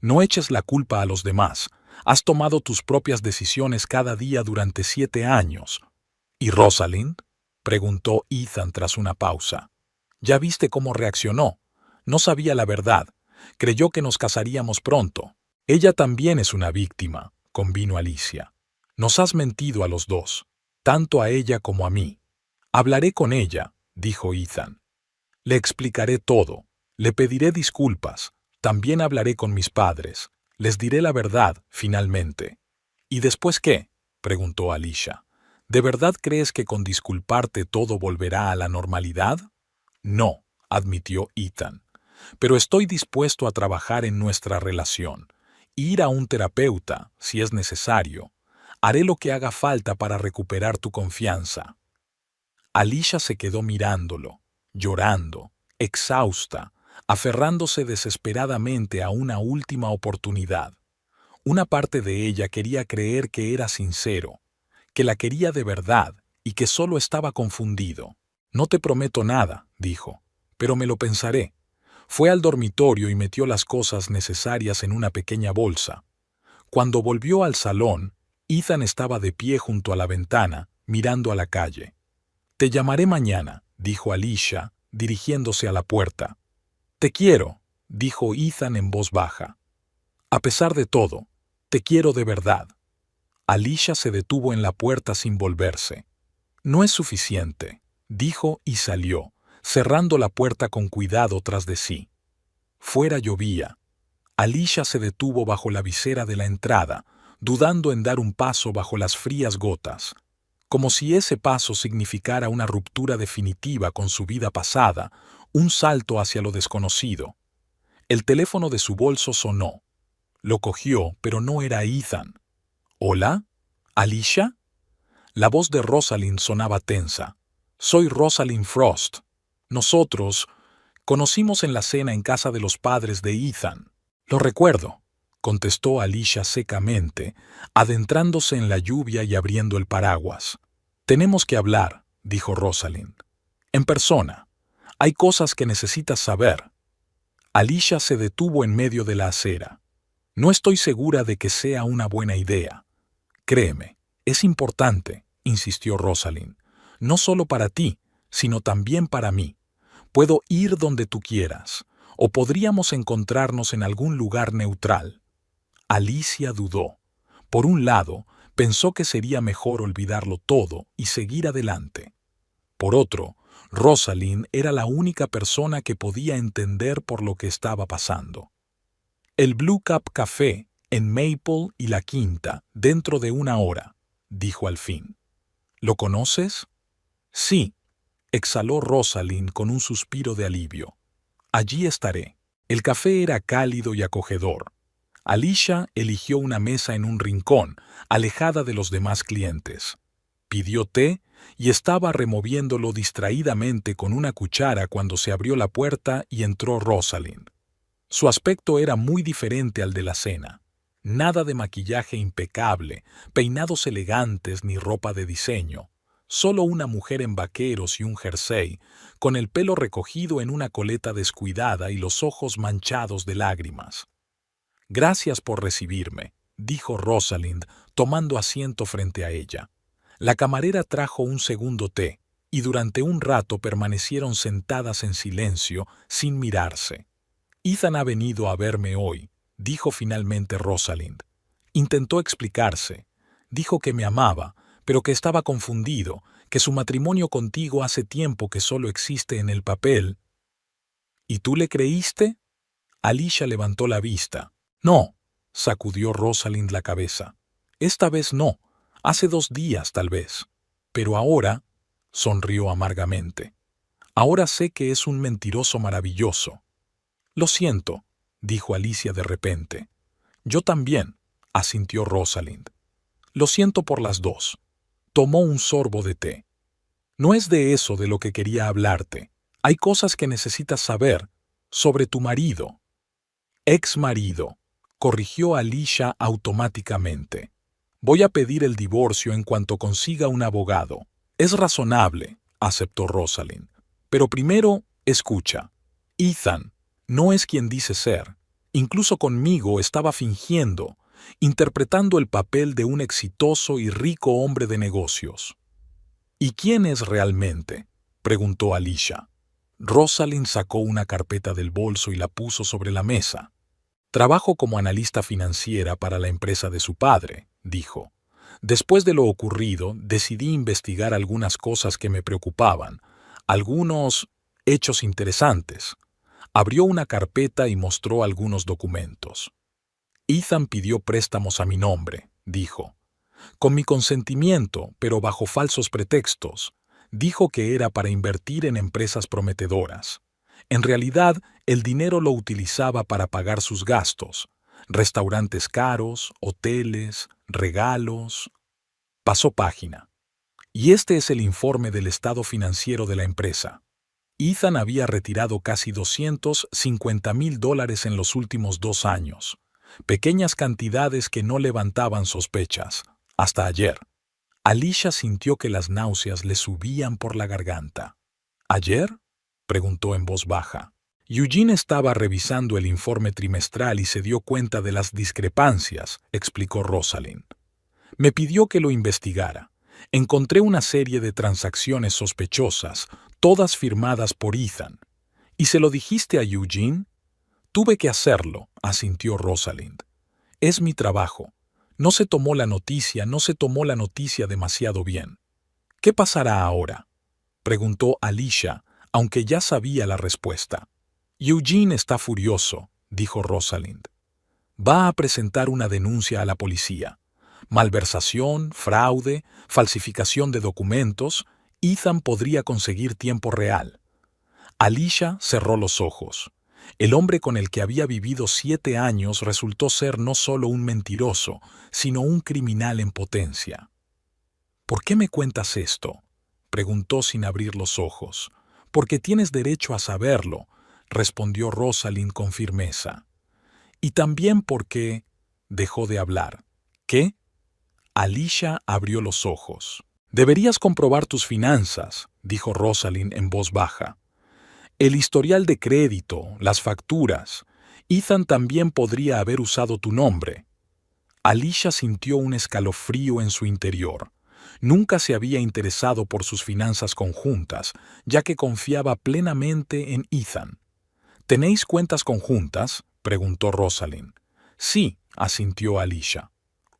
No eches la culpa a los demás. Has tomado tus propias decisiones cada día durante 7 años. ¿Y Rosalind?, preguntó Ethan tras una pausa. Ya viste cómo reaccionó. No sabía la verdad. Creyó que nos casaríamos pronto. Ella también es una víctima, convino Alicia. Nos has mentido a los dos, tanto a ella como a mí. Hablaré con ella, dijo Ethan. Le explicaré todo. Le pediré disculpas. También hablaré con mis padres. Les diré la verdad, finalmente. ¿Y después qué?, preguntó Alicia. ¿De verdad crees que con disculparte todo volverá a la normalidad? No, admitió Ethan. Pero estoy dispuesto a trabajar en nuestra relación. Ir a un terapeuta, si es necesario. Haré lo que haga falta para recuperar tu confianza. Alicia se quedó mirándolo, llorando, exhausta, aferrándose desesperadamente a una última oportunidad. Una parte de ella quería creer que era sincero, que la quería de verdad y que solo estaba confundido. No te prometo nada, dijo, pero me lo pensaré. Fue al dormitorio y metió las cosas necesarias en una pequeña bolsa. Cuando volvió al salón, Ethan estaba de pie junto a la ventana, mirando a la calle. Te llamaré mañana, dijo Alicia, dirigiéndose a la puerta. Te quiero, dijo Ethan en voz baja. A pesar de todo, te quiero de verdad. Alicia se detuvo en la puerta sin volverse. No es suficiente, dijo y salió, cerrando la puerta con cuidado tras de sí. Fuera llovía. Alicia se detuvo bajo la visera de la entrada, dudando en dar un paso bajo las frías gotas, como si ese paso significara una ruptura definitiva con su vida pasada, un salto hacia lo desconocido. El teléfono de su bolso sonó. Lo cogió, pero no era Ethan. ¿Hola? ¿Alicia? La voz de Rosalind sonaba tensa. Soy Rosalind Frost. Nosotros conocimos en la cena en casa de los padres de Ethan. Lo recuerdo, contestó Alicia secamente, adentrándose en la lluvia y abriendo el paraguas. Tenemos que hablar, dijo Rosalind. En persona. Hay cosas que necesitas saber. Alicia se detuvo en medio de la acera. No estoy segura de que sea una buena idea. Créeme, es importante, insistió Rosalind. No solo para ti, sino también para mí. Puedo ir donde tú quieras, o podríamos encontrarnos en algún lugar neutral. Alicia dudó. Por un lado, pensó que sería mejor olvidarlo todo y seguir adelante. Por otro, Rosalind era la única persona que podía entender por lo que estaba pasando. El Blue Cup Café, en Maple y La Quinta, dentro de 1 hora, dijo al fin. ¿Lo conoces? Sí, exhaló Rosalind con un suspiro de alivio. Allí estaré. El café era cálido y acogedor. Alicia eligió una mesa en un rincón, alejada de los demás clientes. Pidió té y estaba removiéndolo distraídamente con una cuchara cuando se abrió la puerta y entró Rosalind. Su aspecto era muy diferente al de la cena. Nada de maquillaje impecable, peinados elegantes ni ropa de diseño. Solo una mujer en vaqueros y un jersey, con el pelo recogido en una coleta descuidada y los ojos manchados de lágrimas. «Gracias por recibirme», dijo Rosalind, tomando asiento frente a ella. La camarera trajo un segundo té, y durante un rato permanecieron sentadas en silencio, sin mirarse. «Ethan ha venido a verme hoy», dijo finalmente Rosalind. Intentó explicarse. Dijo que me amaba, pero que estaba confundido, que su matrimonio contigo hace tiempo que solo existe en el papel. «¿Y tú le creíste?» Alicia levantó la vista. «No», sacudió Rosalind la cabeza. «Esta vez no. Hace 2 días, tal vez. Pero ahora», sonrió amargamente, «ahora sé que es un mentiroso maravilloso». «Lo siento», dijo Alicia de repente. «Yo también», asintió Rosalind. «Lo siento por las dos». Tomó un sorbo de té. «No es de eso de lo que quería hablarte. Hay cosas que necesitas saber sobre tu marido». «Ex marido», corrigió Alicia automáticamente. «Voy a pedir el divorcio en cuanto consiga un abogado». «Es razonable», aceptó Rosalind. «Pero primero, escucha. Ethan no es quien dice ser. Incluso conmigo estaba fingiendo, interpretando el papel de un exitoso y rico hombre de negocios». «¿Y quién es realmente?», preguntó Alicia. Rosalind sacó una carpeta del bolso y la puso sobre la mesa. «Trabajo como analista financiera para la empresa de su padre», dijo. «Después de lo ocurrido, decidí investigar algunas cosas que me preocupaban, algunos hechos interesantes». Abrió una carpeta y mostró algunos documentos. «Ethan pidió préstamos a mi nombre», dijo. «Con mi consentimiento, pero bajo falsos pretextos. Dijo que era para invertir en empresas prometedoras. En realidad, el dinero lo utilizaba para pagar sus gastos. Restaurantes caros, hoteles, regalos». Pasó página. «Y este es el informe del estado financiero de la empresa. Ethan había retirado casi $250,000 en los últimos 2 años. Pequeñas cantidades que no levantaban sospechas. Hasta ayer». Alicia sintió que las náuseas le subían por la garganta. «¿Ayer?», preguntó en voz baja. «Eugene estaba revisando el informe trimestral y se dio cuenta de las discrepancias», explicó Rosalind. «Me pidió que lo investigara. Encontré una serie de transacciones sospechosas, todas firmadas por Ethan. ¿Y se lo dijiste a Eugene?». «Tuve que hacerlo», asintió Rosalind. «Es mi trabajo. No se tomó la noticia demasiado bien». «¿Qué pasará ahora?», preguntó Alicia, aunque ya sabía la respuesta. «Eugene está furioso», dijo Rosalind. «Va a presentar una denuncia a la policía. Malversación, fraude, falsificación de documentos. Ethan podría conseguir tiempo real». Alicia cerró los ojos. El hombre con el que había vivido 7 años resultó ser no solo un mentiroso, sino un criminal en potencia. «¿Por qué me cuentas esto?», preguntó sin abrir los ojos. «Porque tienes derecho a saberlo», respondió Rosalind con firmeza. «Y también porque…», dejó de hablar. «¿Qué?». Alicia abrió los ojos. «Deberías comprobar tus finanzas», dijo Rosalind en voz baja. «El historial de crédito, las facturas. Ethan también podría haber usado tu nombre». Alicia sintió un escalofrío en su interior. Nunca se había interesado por sus finanzas conjuntas, ya que confiaba plenamente en Ethan. «¿Tenéis cuentas conjuntas?», preguntó Rosalind. «Sí», asintió Alicia.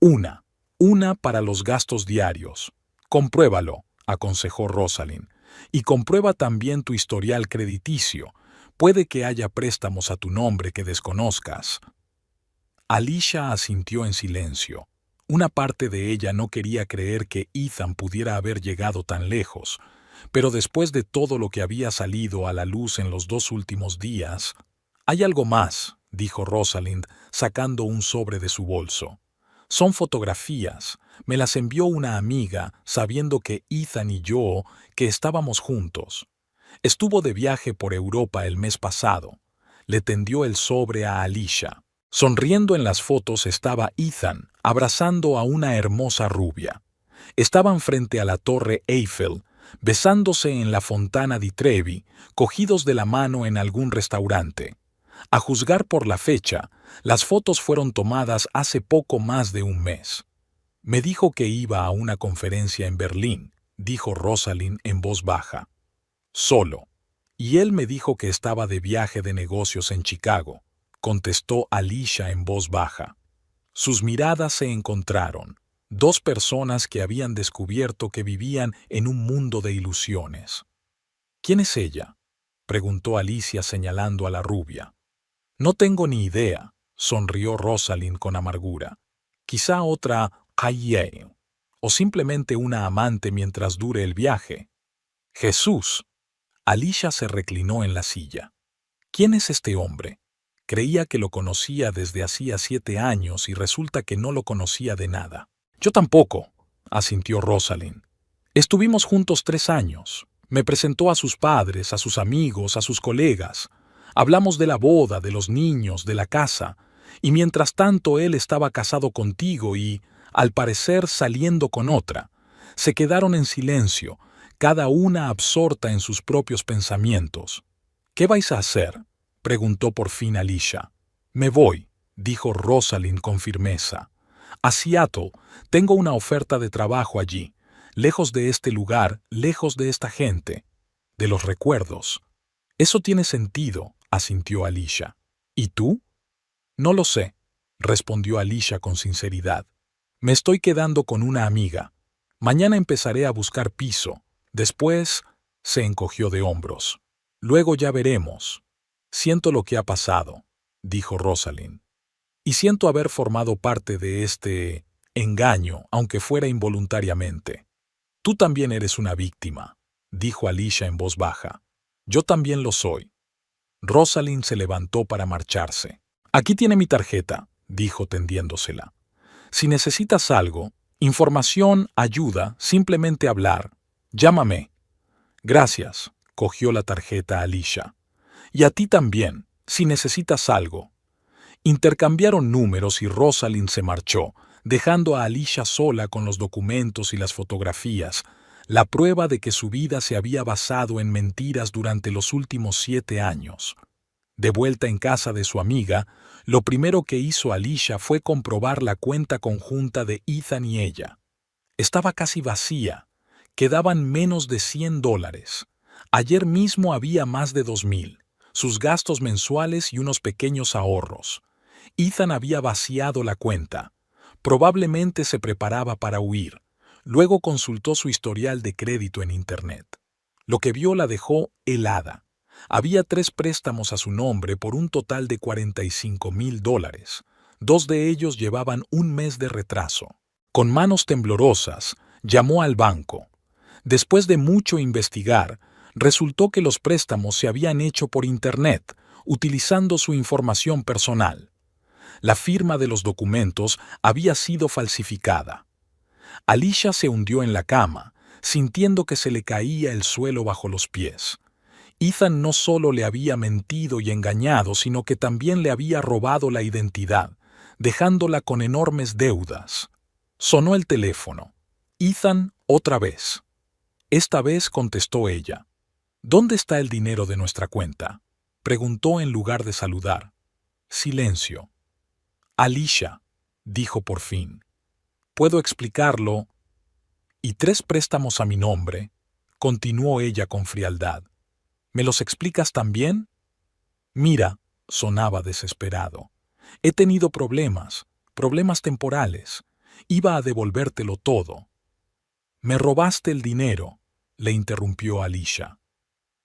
Una para los gastos diarios». «Compruébalo», aconsejó Rosalind. «Y comprueba también tu historial crediticio. Puede que haya préstamos a tu nombre que desconozcas». Alicia asintió en silencio. Una parte de ella no quería creer que Ethan pudiera haber llegado tan lejos, pero después de todo lo que había salido a la luz en los 2 últimos días... «Hay algo más», dijo Rosalind, sacando un sobre de su bolso. «Son fotografías. Me las envió una amiga, sabiendo que Ethan y yo, que estábamos juntos. Estuvo de viaje por Europa el mes pasado». Le tendió el sobre a Alicia. Sonriendo en las fotos estaba Ethan, abrazando a una hermosa rubia. Estaban frente a la Torre Eiffel, besándose en la Fontana di Trevi, cogidos de la mano en algún restaurante. A juzgar por la fecha, las fotos fueron tomadas hace poco más de un mes. «Me dijo que iba a una conferencia en Berlín», dijo Rosalind en voz baja. «Solo. Y él me dijo que estaba de viaje de negocios en Chicago», contestó Alicia en voz baja. Sus miradas se encontraron. Dos personas que habían descubierto que vivían en un mundo de ilusiones. «¿Quién es ella?», preguntó Alicia señalando a la rubia. «No tengo ni idea», sonrió Rosalind con amargura. «Quizá otra Haye, o simplemente una amante mientras dure el viaje». «Jesús». Alicia se reclinó en la silla. «¿Quién es este hombre? Creía que lo conocía desde hacía 7 años y resulta que no lo conocía de nada». «Yo tampoco», asintió Rosalind. «Estuvimos juntos 3 años. Me presentó a sus padres, a sus amigos, a sus colegas. Hablamos de la boda, de los niños, de la casa, y mientras tanto él estaba casado contigo y, al parecer, saliendo con otra. Se quedaron en silencio, cada una absorta en sus propios pensamientos. «¿Qué vais a hacer?», preguntó por fin Alicia. «Me voy», dijo Rosalind con firmeza. «A Seattle. Tengo una oferta de trabajo allí, lejos de este lugar, lejos de esta gente, de los recuerdos». «Eso tiene sentido», asintió Alicia. «¿Y tú?». «No lo sé», respondió Alicia con sinceridad. «Me estoy quedando con una amiga. Mañana empezaré a buscar piso. Después…» se encogió de hombros. «Luego ya veremos». «Siento lo que ha pasado», dijo Rosalind. «Y siento haber formado parte de este engaño, aunque fuera involuntariamente». «Tú también eres una víctima», dijo Alicia en voz baja. «Yo también lo soy». Rosalind se levantó para marcharse. «Aquí tiene mi tarjeta», dijo tendiéndosela. «Si necesitas algo, información, ayuda, simplemente hablar, llámame». «Gracias», cogió la tarjeta Alicia. «Y a ti también, si necesitas algo». Intercambiaron números y Rosalind se marchó, dejando a Alicia sola con los documentos y las fotografías, la prueba de que su vida se había basado en mentiras durante los últimos 7 años. De vuelta en casa de su amiga, lo primero que hizo Alicia fue comprobar la cuenta conjunta de Ethan y ella. Estaba casi vacía. Quedaban menos de $100. Ayer mismo había más de 2,000, sus gastos mensuales y unos pequeños ahorros. Ethan había vaciado la cuenta. Probablemente se preparaba para huir. Luego consultó su historial de crédito en Internet. Lo que vio la dejó helada. Había 3 préstamos a su nombre por un total de $45,000. 2 de ellos llevaban un mes de retraso. Con manos temblorosas, llamó al banco. Después de mucho investigar, resultó que los préstamos se habían hecho por Internet, utilizando su información personal. La firma de los documentos había sido falsificada. Alicia se hundió en la cama, sintiendo que se le caía el suelo bajo los pies. Ethan no solo le había mentido y engañado, sino que también le había robado la identidad, dejándola con enormes deudas. Sonó el teléfono. «Ethan, otra vez». Esta vez contestó ella. «¿Dónde está el dinero de nuestra cuenta?», preguntó en lugar de saludar. Silencio. «Alicia», dijo por fin. «Puedo explicarlo». «Y 3 préstamos a mi nombre», continuó ella con frialdad. «¿Me los explicas también?». «Mira», sonaba desesperado. «He tenido problemas temporales. Iba a devolvértelo todo». «Me robaste el dinero», le interrumpió Alicia.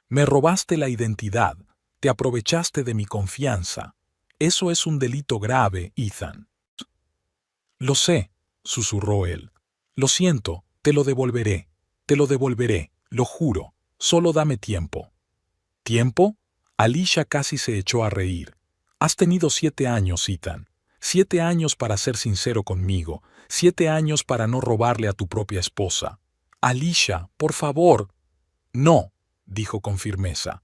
«Me robaste la identidad, te aprovechaste de mi confianza. Eso es un delito grave, Ethan». «Lo sé», susurró él. Lo siento, te lo devolveré, lo juro, solo dame tiempo. ¿Tiempo? Alicia casi se echó a reír. Has tenido 7 años, Ethan. 7 años para ser sincero conmigo, 7 años para no robarle a tu propia esposa. Alicia, por favor. No, dijo con firmeza.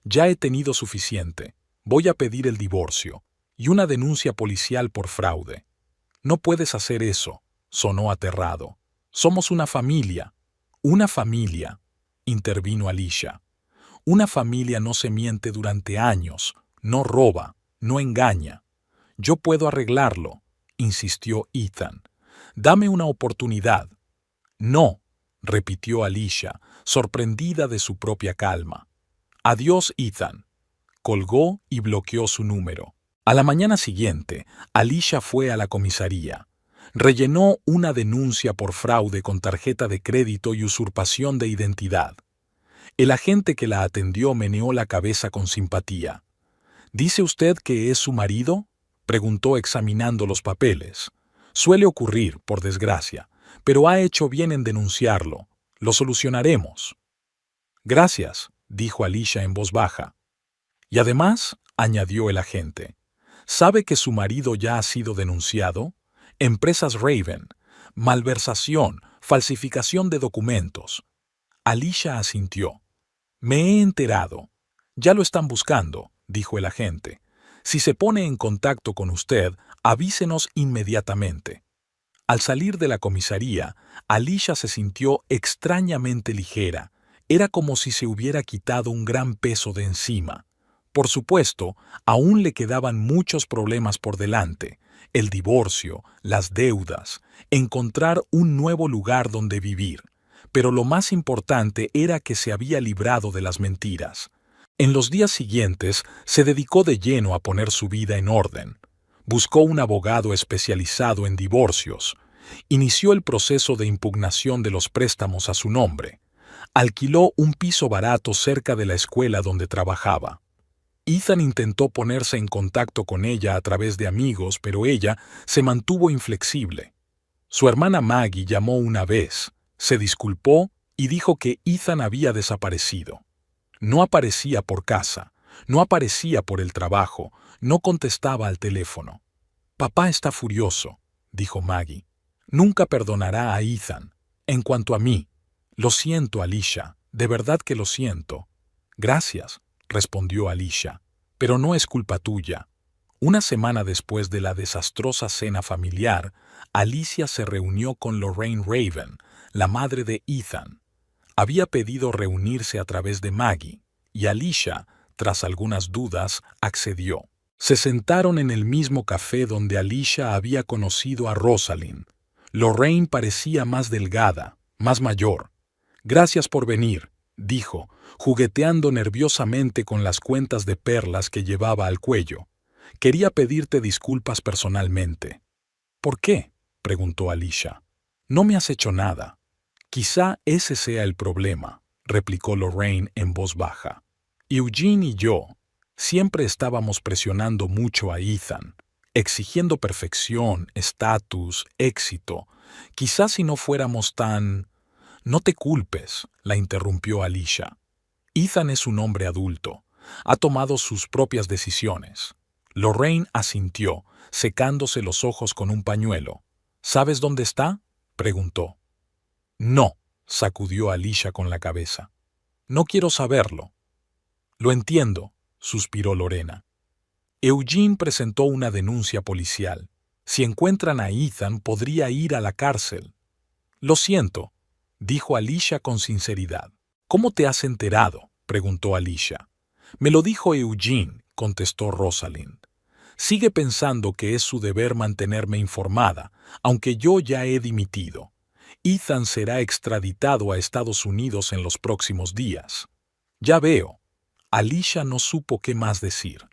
Ya he tenido suficiente. Voy a pedir el divorcio y una denuncia policial por fraude. No puedes hacer eso, sonó aterrado. Somos una familia. Una familia, intervino Alicia. Una familia no se miente durante años, no roba, no engaña. Yo puedo arreglarlo, insistió Ethan. Dame una oportunidad. No, repitió Alicia, sorprendida de su propia calma. Adiós, Ethan. Colgó y bloqueó su número. A la mañana siguiente, Alicia fue a la comisaría. Rellenó una denuncia por fraude con tarjeta de crédito y usurpación de identidad. El agente que la atendió meneó la cabeza con simpatía. ¿Dice usted que es su marido?, preguntó examinando los papeles. Suele ocurrir, por desgracia, pero ha hecho bien en denunciarlo. Lo solucionaremos. Gracias, dijo Alicia en voz baja. Y además, añadió el agente, ¿sabe que su marido ya ha sido denunciado? Empresas Raven, malversación, falsificación de documentos. Alicia asintió. Me he enterado. Ya lo están buscando, dijo el agente. Si se pone en contacto con usted, avísenos inmediatamente. Al salir de la comisaría, Alicia se sintió extrañamente ligera. Era como si se hubiera quitado un gran peso de encima. Por supuesto, aún le quedaban muchos problemas por delante: el divorcio, las deudas, encontrar un nuevo lugar donde vivir. Pero lo más importante era que se había librado de las mentiras. En los días siguientes se dedicó de lleno a poner su vida en orden. Buscó un abogado especializado en divorcios. Inició el proceso de impugnación de los préstamos a su nombre. Alquiló un piso barato cerca de la escuela donde trabajaba. Ethan intentó ponerse en contacto con ella a través de amigos, pero ella se mantuvo inflexible. Su hermana Maggie llamó una vez, se disculpó y dijo que Ethan había desaparecido. No aparecía por casa, no aparecía por el trabajo, no contestaba al teléfono. Papá está furioso, dijo Maggie. Nunca perdonará a Ethan. En cuanto a mí, lo siento, Alicia, de verdad que lo siento. Gracias, respondió Alicia, pero no es culpa tuya. Una semana después de la desastrosa cena familiar, Alicia se reunió con Lorraine Raven, la madre de Ethan. Había pedido reunirse a través de Maggie, y Alicia, tras algunas dudas, accedió. Se sentaron en el mismo café donde Alicia había conocido a Rosalind. Lorraine parecía más delgada, más mayor. Gracias por venir, dijo, jugueteando nerviosamente con las cuentas de perlas que llevaba al cuello. Quería pedirte disculpas personalmente. ¿Por qué?, preguntó Alicia. No me has hecho nada. Quizá ese sea el problema, replicó Lorraine en voz baja. Eugene y yo siempre estábamos presionando mucho a Ethan, exigiendo perfección, estatus, éxito. Quizá si no fuéramos tan... No te culpes, la interrumpió Alicia. Ethan es un hombre adulto. Ha tomado sus propias decisiones. Lorraine asintió, secándose los ojos con un pañuelo. ¿Sabes dónde está?, preguntó. No, sacudió Alicia con la cabeza. No quiero saberlo. Lo entiendo, suspiró Lorena. Eugene presentó una denuncia policial. Si encuentran a Ethan, podría ir a la cárcel. Lo siento, dijo Alicia con sinceridad. ¿Cómo te has enterado?, preguntó Alicia. Me lo dijo Eugene, contestó Rosalind. Sigue pensando que es su deber mantenerme informada, aunque yo ya he dimitido. Ethan será extraditado a Estados Unidos en los próximos días. Ya veo. Alicia no supo qué más decir.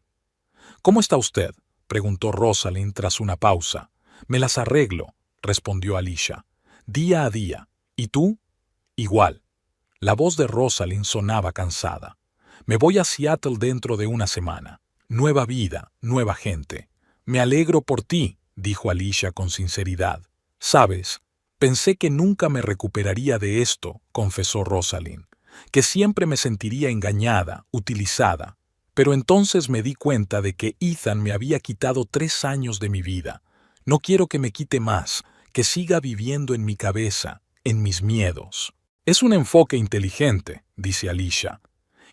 ¿Cómo está usted?, preguntó Rosalind tras una pausa. Me las arreglo, respondió Alicia. Día a día. ¿Y tú? Igual. La voz de Rosalind sonaba cansada. Me voy a Seattle dentro de una semana. Nueva vida, nueva gente. Me alegro por ti, dijo Alicia con sinceridad. Sabes, pensé que nunca me recuperaría de esto, confesó Rosalind, que siempre me sentiría engañada, utilizada. Pero entonces me di cuenta de que Ethan me había quitado 3 años de mi vida. No quiero que me quite más, que siga viviendo en mi cabeza, en mis miedos. Es un enfoque inteligente, dice Alicia.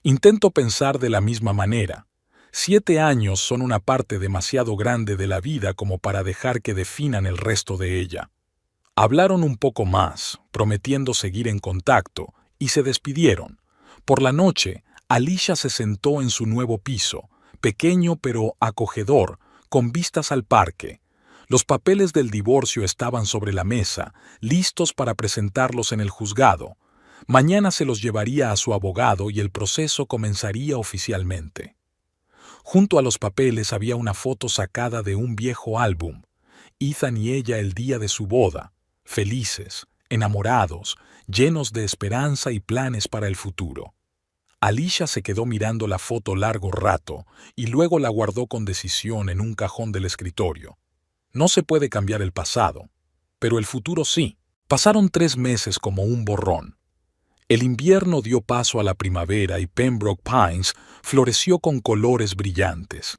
Intento pensar de la misma manera. 7 años son una parte demasiado grande de la vida como para dejar que definan el resto de ella. Hablaron un poco más, prometiendo seguir en contacto, y se despidieron. Por la noche, Alicia se sentó en su nuevo piso, pequeño pero acogedor, con vistas al parque. Los papeles del divorcio estaban sobre la mesa, listos para presentarlos en el juzgado. Mañana se los llevaría a su abogado y el proceso comenzaría oficialmente. Junto a los papeles había una foto sacada de un viejo álbum. Ethan y ella el día de su boda, felices, enamorados, llenos de esperanza y planes para el futuro. Alicia se quedó mirando la foto largo rato y luego la guardó con decisión en un cajón del escritorio. No se puede cambiar el pasado, pero el futuro sí. Pasaron 3 meses como un borrón. El invierno dio paso a la primavera y Pembroke Pines floreció con colores brillantes.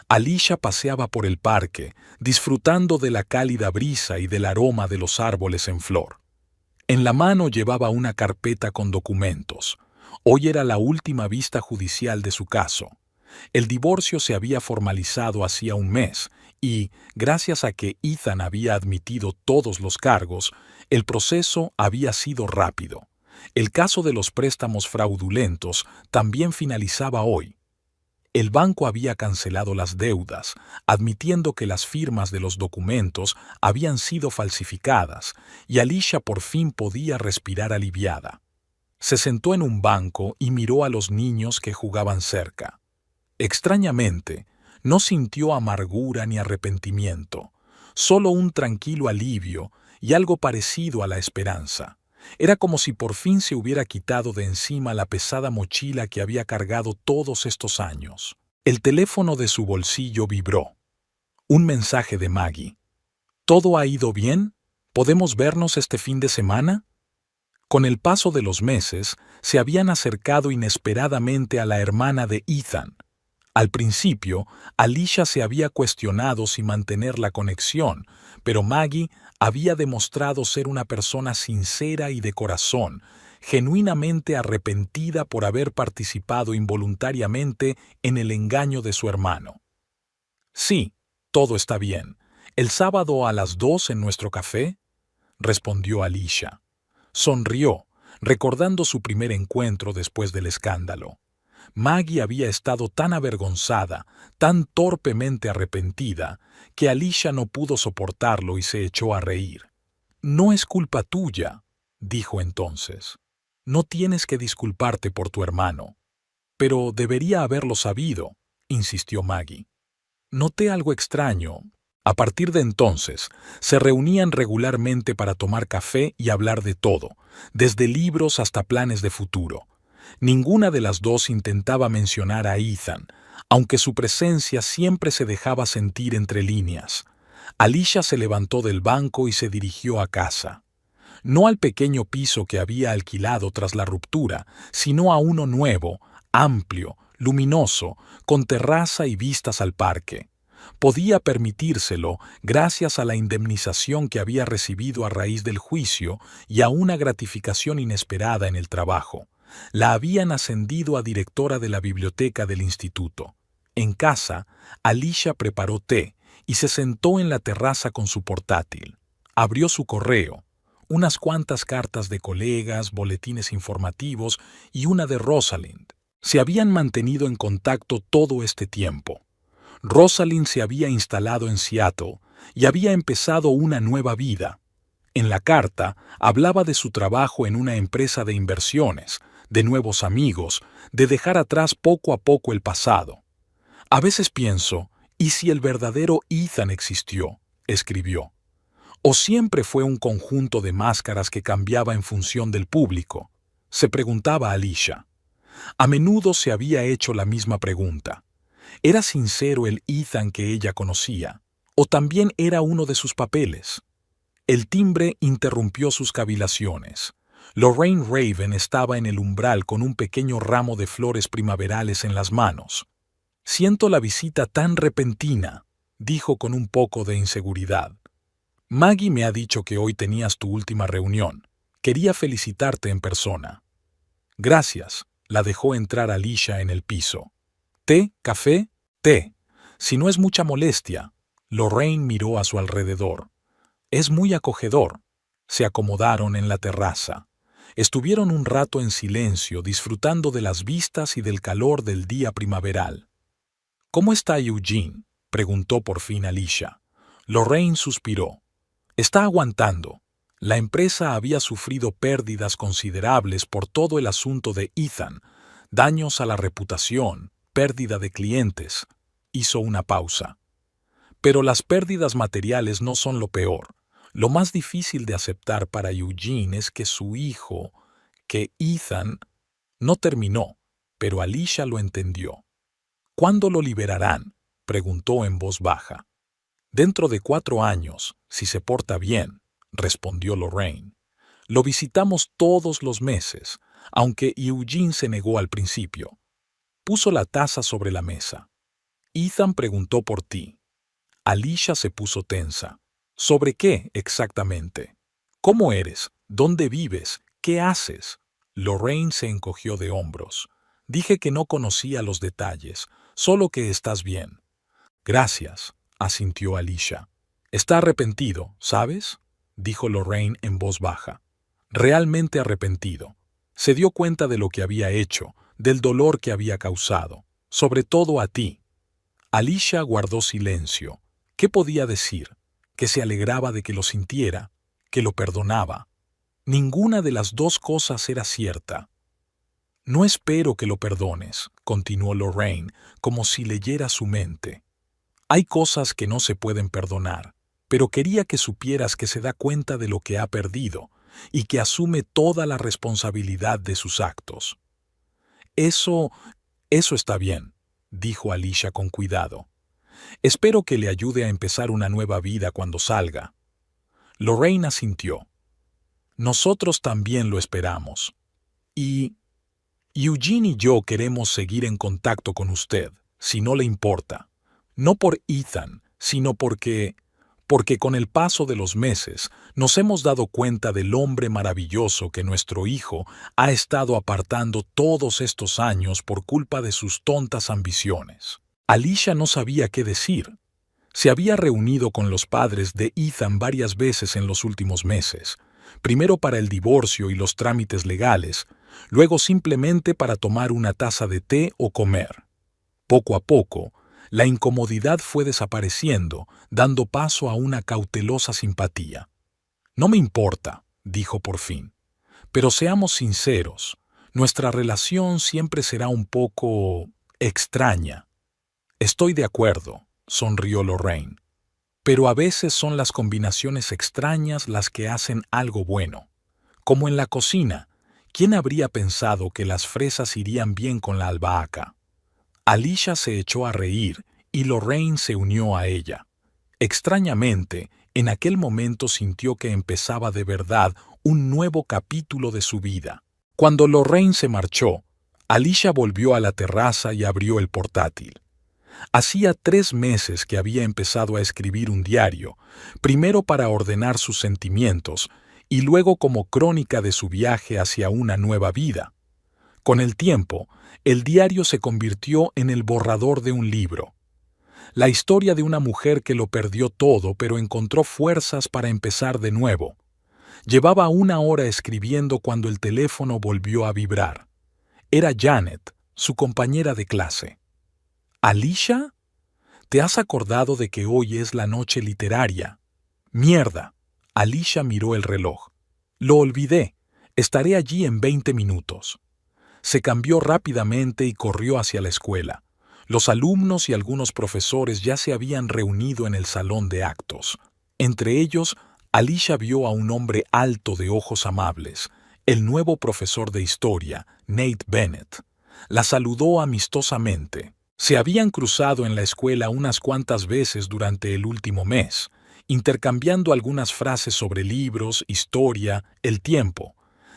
Alicia paseaba por el parque, disfrutando de la cálida brisa y del aroma de los árboles en flor. En la mano llevaba una carpeta con documentos. Hoy era la última vista judicial de su caso. El divorcio se había formalizado hacía un mes y, gracias a que Ethan había admitido todos los cargos, el proceso había sido rápido. El caso de los préstamos fraudulentos también finalizaba hoy. El banco había cancelado las deudas, admitiendo que las firmas de los documentos habían sido falsificadas, y Alicia por fin podía respirar aliviada. Se sentó en un banco y miró a los niños que jugaban cerca. Extrañamente, no sintió amargura ni arrepentimiento, solo un tranquilo alivio y algo parecido a la esperanza. Era como si por fin se hubiera quitado de encima la pesada mochila que había cargado todos estos años. El teléfono de su bolsillo vibró. Un mensaje de Maggie. ¿Todo ha ido bien? ¿Podemos vernos este fin de semana? Con el paso de los meses, se habían acercado inesperadamente a la hermana de Ethan. Al principio, Alicia se había cuestionado si mantener la conexión, pero Maggie había demostrado ser una persona sincera y de corazón, genuinamente arrepentida por haber participado involuntariamente en el engaño de su hermano. «Sí, todo está bien. ¿El sábado a las 2 en nuestro café?», respondió Alicia. Sonrió, recordando su primer encuentro después del escándalo. Maggie había estado tan avergonzada, tan torpemente arrepentida, que Alicia no pudo soportarlo y se echó a reír. «No es culpa tuya», dijo entonces. «No tienes que disculparte por tu hermano». «Pero debería haberlo sabido», insistió Maggie. «Noté algo extraño». A partir de entonces, se reunían regularmente para tomar café y hablar de todo, desde libros hasta planes de futuro. Ninguna de las dos intentaba mencionar a Ethan, aunque su presencia siempre se dejaba sentir entre líneas. Alicia se levantó del banco y se dirigió a casa. No al pequeño piso que había alquilado tras la ruptura, sino a uno nuevo, amplio, luminoso, con terraza y vistas al parque. Podía permitírselo gracias a la indemnización que había recibido a raíz del juicio y a una gratificación inesperada en el trabajo. La habían ascendido a directora de la biblioteca del instituto. En casa, Alicia preparó té y se sentó en la terraza con su portátil. Abrió su correo, unas cuantas cartas de colegas, boletines informativos y una de Rosalind. Se habían mantenido en contacto todo este tiempo. Rosalind se había instalado en Seattle y había empezado una nueva vida. En la carta hablaba de su trabajo en una empresa de inversiones, de nuevos amigos, de dejar atrás poco a poco el pasado. «A veces pienso, ¿y si el verdadero Ethan existió?», escribió. «¿O siempre fue un conjunto de máscaras que cambiaba en función del público?», se preguntaba Alicia. A menudo se había hecho la misma pregunta. ¿Era sincero el Ethan que ella conocía? ¿O también era uno de sus papeles? El timbre interrumpió sus cavilaciones. Lorraine Raven estaba en el umbral con un pequeño ramo de flores primaverales en las manos. «Siento la visita tan repentina», dijo con un poco de inseguridad. «Maggie me ha dicho que hoy tenías tu última reunión. Quería felicitarte en persona». «Gracias», la dejó entrar Alicia en el piso. «¿Té? ¿Café? Té. Si no es mucha molestia». Lorraine miró a su alrededor. «Es muy acogedor». Se acomodaron en la terraza. Estuvieron un rato en silencio, disfrutando de las vistas y del calor del día primaveral. «¿Cómo está Eugene?», preguntó por fin Alicia. Lorraine suspiró. «Está aguantando». La empresa había sufrido pérdidas considerables por todo el asunto de Ethan, daños a la reputación, pérdida de clientes. Hizo una pausa. «Pero las pérdidas materiales no son lo peor. Lo más difícil de aceptar para Eugene es que su hijo, que Ethan...» No terminó, pero Alicia lo entendió. «¿Cuándo lo liberarán?», preguntó en voz baja. «Dentro de 4 años, si se porta bien», respondió Lorraine. «Lo visitamos todos los meses, aunque Eugene se negó al principio». Puso la taza sobre la mesa. «Ethan preguntó por ti». Alicia se puso tensa. «¿Sobre qué exactamente? ¿Cómo eres? ¿Dónde vives? ¿Qué haces?». Lorraine se encogió de hombros. «Dije que no conocía los detalles, solo que estás bien». «Gracias», asintió Alicia. «Está arrepentido, ¿sabes?», dijo Lorraine en voz baja. «Realmente arrepentido. Se dio cuenta de lo que había hecho, del dolor que había causado, sobre todo a ti». Alicia guardó silencio. ¿Qué podía decir? Que se alegraba de que lo sintiera, que lo perdonaba. Ninguna de las dos cosas era cierta. «No espero que lo perdones», continuó Lorraine, como si leyera su mente. «Hay cosas que no se pueden perdonar, pero quería que supieras que se da cuenta de lo que ha perdido y que asume toda la responsabilidad de sus actos». Eso está bien», dijo Alicia con cuidado. «Espero que le ayude a empezar una nueva vida cuando salga». Lorraine asintió. «Nosotros también lo esperamos. Y Eugene y yo queremos seguir en contacto con usted, si no le importa. No por Ethan, sino porque con el paso de los meses nos hemos dado cuenta del hombre maravilloso que nuestro hijo ha estado apartando todos estos años por culpa de sus tontas ambiciones». Alicia no sabía qué decir. Se había reunido con los padres de Ethan varias veces en los últimos meses, primero para el divorcio y los trámites legales, luego simplemente para tomar una taza de té o comer. Poco a poco, la incomodidad fue desapareciendo, dando paso a una cautelosa simpatía. «No me importa», dijo por fin, «pero seamos sinceros, nuestra relación siempre será un poco extraña». «Estoy de acuerdo», sonrió Lorraine. «Pero a veces son las combinaciones extrañas las que hacen algo bueno. Como en la cocina, ¿quién habría pensado que las fresas irían bien con la albahaca?». Alicia se echó a reír y Lorraine se unió a ella. Extrañamente, en aquel momento sintió que empezaba de verdad un nuevo capítulo de su vida. Cuando Lorraine se marchó, Alicia volvió a la terraza y abrió el portátil. Hacía 3 meses que había empezado a escribir un diario, primero para ordenar sus sentimientos y luego como crónica de su viaje hacia una nueva vida. Con el tiempo, el diario se convirtió en el borrador de un libro. La historia de una mujer que lo perdió todo pero encontró fuerzas para empezar de nuevo. Llevaba 1 hora escribiendo cuando el teléfono volvió a vibrar. Era Janet, su compañera de clase. «¿Alicia? ¿Te has acordado de que hoy es la noche literaria?». «Mierda». Alicia miró el reloj. «Lo olvidé. Estaré allí en 20 minutos». Se cambió rápidamente y corrió hacia la escuela. Los alumnos y algunos profesores ya se habían reunido en el salón de actos. Entre ellos, Alicia vio a un hombre alto de ojos amables, el nuevo profesor de historia, Nate Bennett. La saludó amistosamente. Se habían cruzado en la escuela unas cuantas veces durante el último mes, intercambiando algunas frases sobre libros, historia, el tiempo.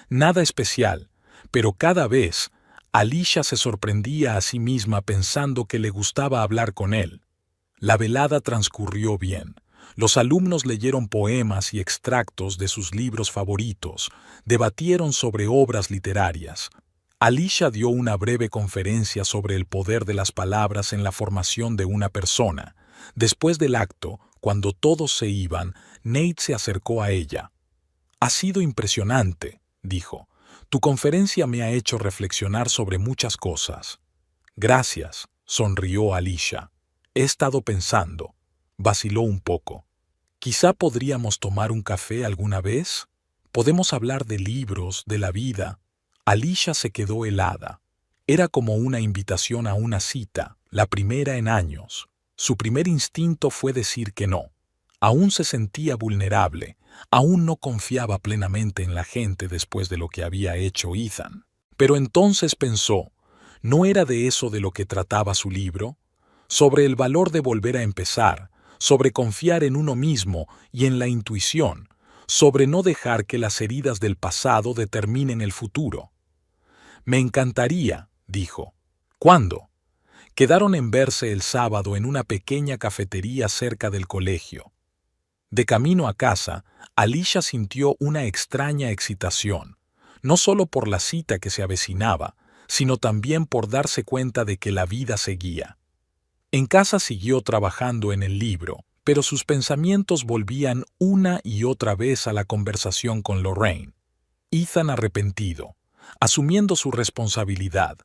Nada especial, pero cada vez Alicia se sorprendía a sí misma pensando que le gustaba hablar con él. La velada transcurrió bien. Los alumnos leyeron poemas y extractos de sus libros favoritos, debatieron sobre obras literarias. Alicia dio una breve conferencia sobre el poder de las palabras en la formación de una persona. Después del acto, cuando todos se iban, Nate se acercó a ella. «Ha sido impresionante», dijo. «Tu conferencia me ha hecho reflexionar sobre muchas cosas». «Gracias», sonrió Alicia. «He estado pensando». Vaciló un poco. «Quizá podríamos tomar un café alguna vez. Podemos hablar de libros, de la vida». Alicia se quedó helada. Era como una invitación a una cita, la primera en años. Su primer instinto fue decir que no. Aún se sentía vulnerable, aún no confiaba plenamente en la gente después de lo que había hecho Ethan. Pero entonces pensó, ¿no era de eso de lo que trataba su libro? Sobre el valor de volver a empezar, sobre confiar en uno mismo y en la intuición, sobre no dejar que las heridas del pasado determinen el futuro. «Me encantaría», dijo. «¿Cuándo?» Quedaron en verse el sábado en una pequeña cafetería cerca del colegio. De camino a casa, Alicia sintió una extraña excitación, no solo por la cita que se avecinaba, sino también por darse cuenta de que la vida seguía. En casa siguió trabajando en el libro, pero sus pensamientos volvían una y otra vez a la conversación con Lorraine. Ethan arrepentido, asumiendo su responsabilidad.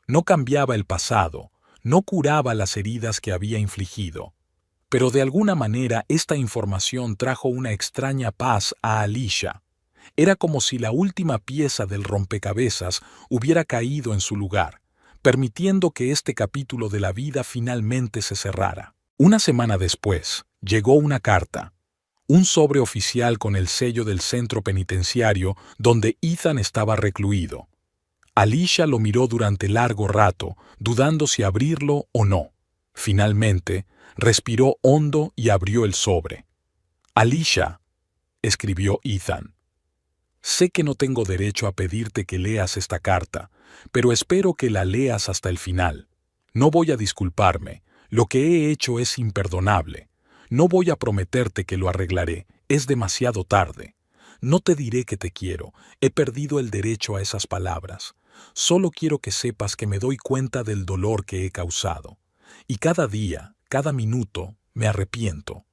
No cambiaba el pasado, no curaba las heridas que había infligido. Pero de alguna manera esta información trajo una extraña paz a Alicia. Era como si la última pieza del rompecabezas hubiera caído en su lugar, permitiendo que este capítulo de la vida finalmente se cerrara. Una semana después, llegó una carta. Un sobre oficial con el sello del centro penitenciario donde Ethan estaba recluido. Alicia lo miró durante largo rato, dudando si abrirlo o no. Finalmente, respiró hondo y abrió el sobre. «Alicia», escribió Ethan. «Sé que no tengo derecho a pedirte que leas esta carta, pero espero que la leas hasta el final. No voy a disculparme. Lo que he hecho es imperdonable. No voy a prometerte que lo arreglaré, es demasiado tarde. No te diré que te quiero, he perdido el derecho a esas palabras. Solo quiero que sepas que me doy cuenta del dolor que he causado. Y cada día, cada minuto, me arrepiento.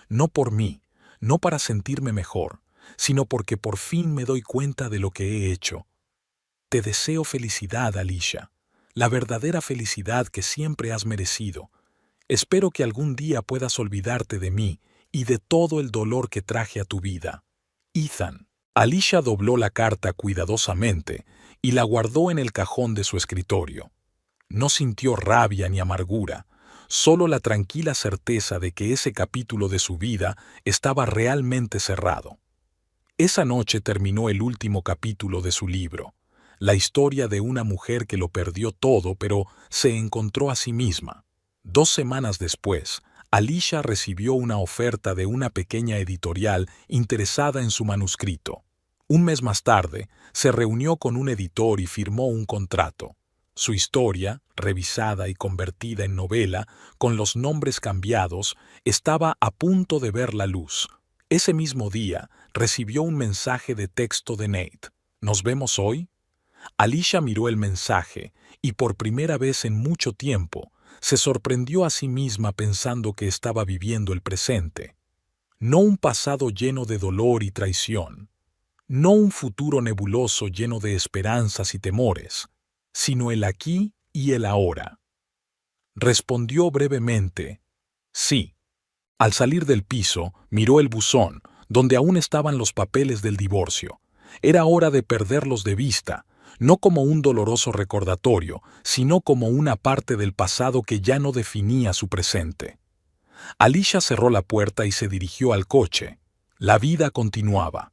No por mí, no para sentirme mejor, sino porque por fin me doy cuenta de lo que he hecho. Te deseo felicidad, Alicia, la verdadera felicidad que siempre has merecido. Espero que algún día puedas olvidarte de mí y de todo el dolor que traje a tu vida. Ethan». Alicia dobló la carta cuidadosamente y la guardó en el cajón de su escritorio. No sintió rabia ni amargura, solo la tranquila certeza de que ese capítulo de su vida estaba realmente cerrado. Esa noche terminó el último capítulo de su libro, la historia de una mujer que lo perdió todo pero se encontró a sí misma. 2 semanas después, Alicia recibió una oferta de una pequeña editorial interesada en su manuscrito. Un mes más tarde, se reunió con un editor y firmó un contrato. Su historia, revisada y convertida en novela, con los nombres cambiados, estaba a punto de ver la luz. Ese mismo día, recibió un mensaje de texto de Nate. «¿Nos vemos hoy?» Alicia miró el mensaje y por primera vez en mucho tiempo, se sorprendió a sí misma pensando que estaba viviendo el presente. No un pasado lleno de dolor y traición, no un futuro nebuloso lleno de esperanzas y temores, sino el aquí y el ahora. Respondió brevemente, «Sí». Al salir del piso, miró el buzón, donde aún estaban los papeles del divorcio. Era hora de perderlos de vista, no como un doloroso recordatorio, sino como una parte del pasado que ya no definía su presente. Alicia cerró la puerta y se dirigió al coche. La vida continuaba.